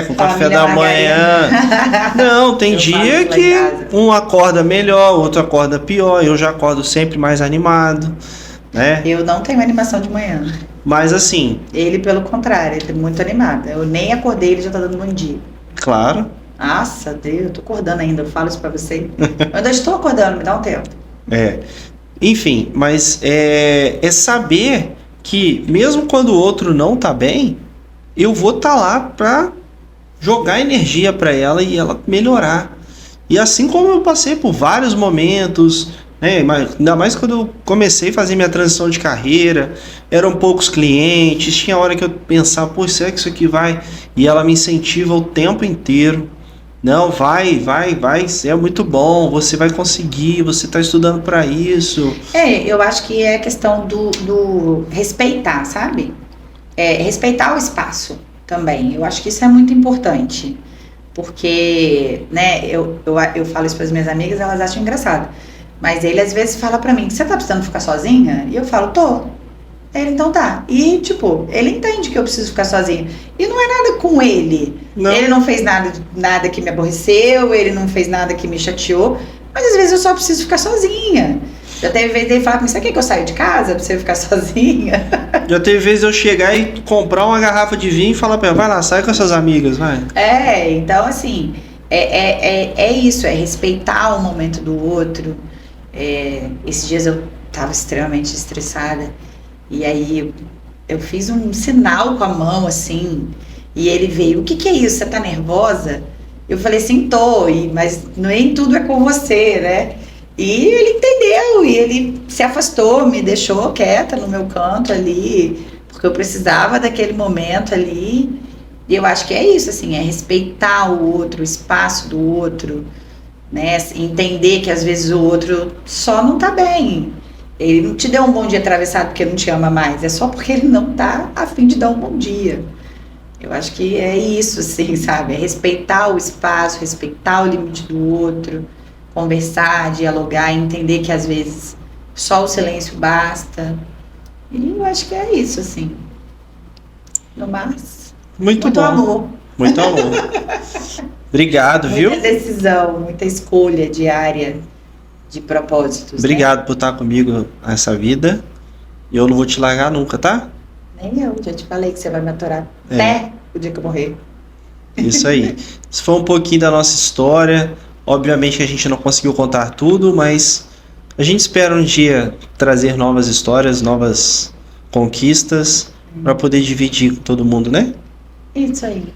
Com café Família da manhã. Não, tem Eu dia faço lá em que casa. um acorda melhor, outro acorda pior. Eu já acordo sempre mais animado, né? Eu não tenho animação de manhã. Mas assim, Ele, pelo contrário, ele é muito animado. Eu nem acordei, ele já tá dando bom dia. claro, Nossa, Deus, eu tô acordando ainda, eu falo isso pra você. Eu ainda estou acordando, me dá um tempo. enfim, mas é saber que mesmo quando o outro não tá bem, eu vou estar lá pra jogar energia pra ela e ela melhorar. E assim como eu passei por vários momentos, né, ainda mais quando eu comecei a fazer minha transição de carreira, eram poucos clientes, tinha hora que eu pensava, pô, será que isso aqui vai? E ela me incentiva o tempo inteiro. Não, vai, é muito bom, você vai conseguir, você está estudando para isso. Eu acho que é questão do respeitar, sabe? Respeitar o espaço também. Eu acho que isso é muito importante. Porque, né, eu falo isso para as minhas amigas, elas acham engraçado. Mas ele às vezes fala pra mim, você tá precisando ficar sozinha? E eu falo, tô. Ele, então tá. E, tipo, ele entende que eu preciso ficar sozinha. E não é nada com ele. Não. Ele não fez nada que me aborreceu, ele não fez nada que me chateou. Mas às vezes eu só preciso ficar sozinha. Já teve vez dele falar pra mim, você quer que eu saia de casa pra você ficar sozinha? Já teve vezes eu chegar e comprar uma garrafa de vinho e falar pra ela, vai lá, sai com as suas amigas, vai. Então assim, é isso, é respeitar o momento do outro. Esses dias eu tava extremamente estressada. E aí eu fiz um sinal com a mão, assim, e ele veio, o que é isso? Você tá nervosa? Eu falei assim, tô, mas nem tudo é com você, né? E ele entendeu, e ele se afastou, me deixou quieta no meu canto ali, porque eu precisava daquele momento ali. E eu acho que é isso, assim, é respeitar o outro, o espaço do outro, né? Entender que às vezes o outro só não tá bem. Ele não te deu um bom dia atravessado porque não te ama mais, é só porque ele não tá a fim de dar um bom dia. Eu acho que é isso, assim, sabe? É respeitar o espaço, respeitar o limite do outro, conversar, dialogar, entender que às vezes só o silêncio basta. E eu acho que é isso, assim. No mais, Muito bom. amor, Muito amor. Obrigado, viu? muita decisão, muita escolha diária de propósitos. Obrigado por estar comigo nessa vida. E eu não vou te largar nunca, tá? Nem eu, já te falei que você vai me aturar até o dia que eu morrer. Isso aí. Isso foi um pouquinho da nossa história. Obviamente que a gente não conseguiu contar tudo, mas a gente espera um dia trazer novas histórias, novas conquistas para poder dividir com todo mundo, né? Isso aí.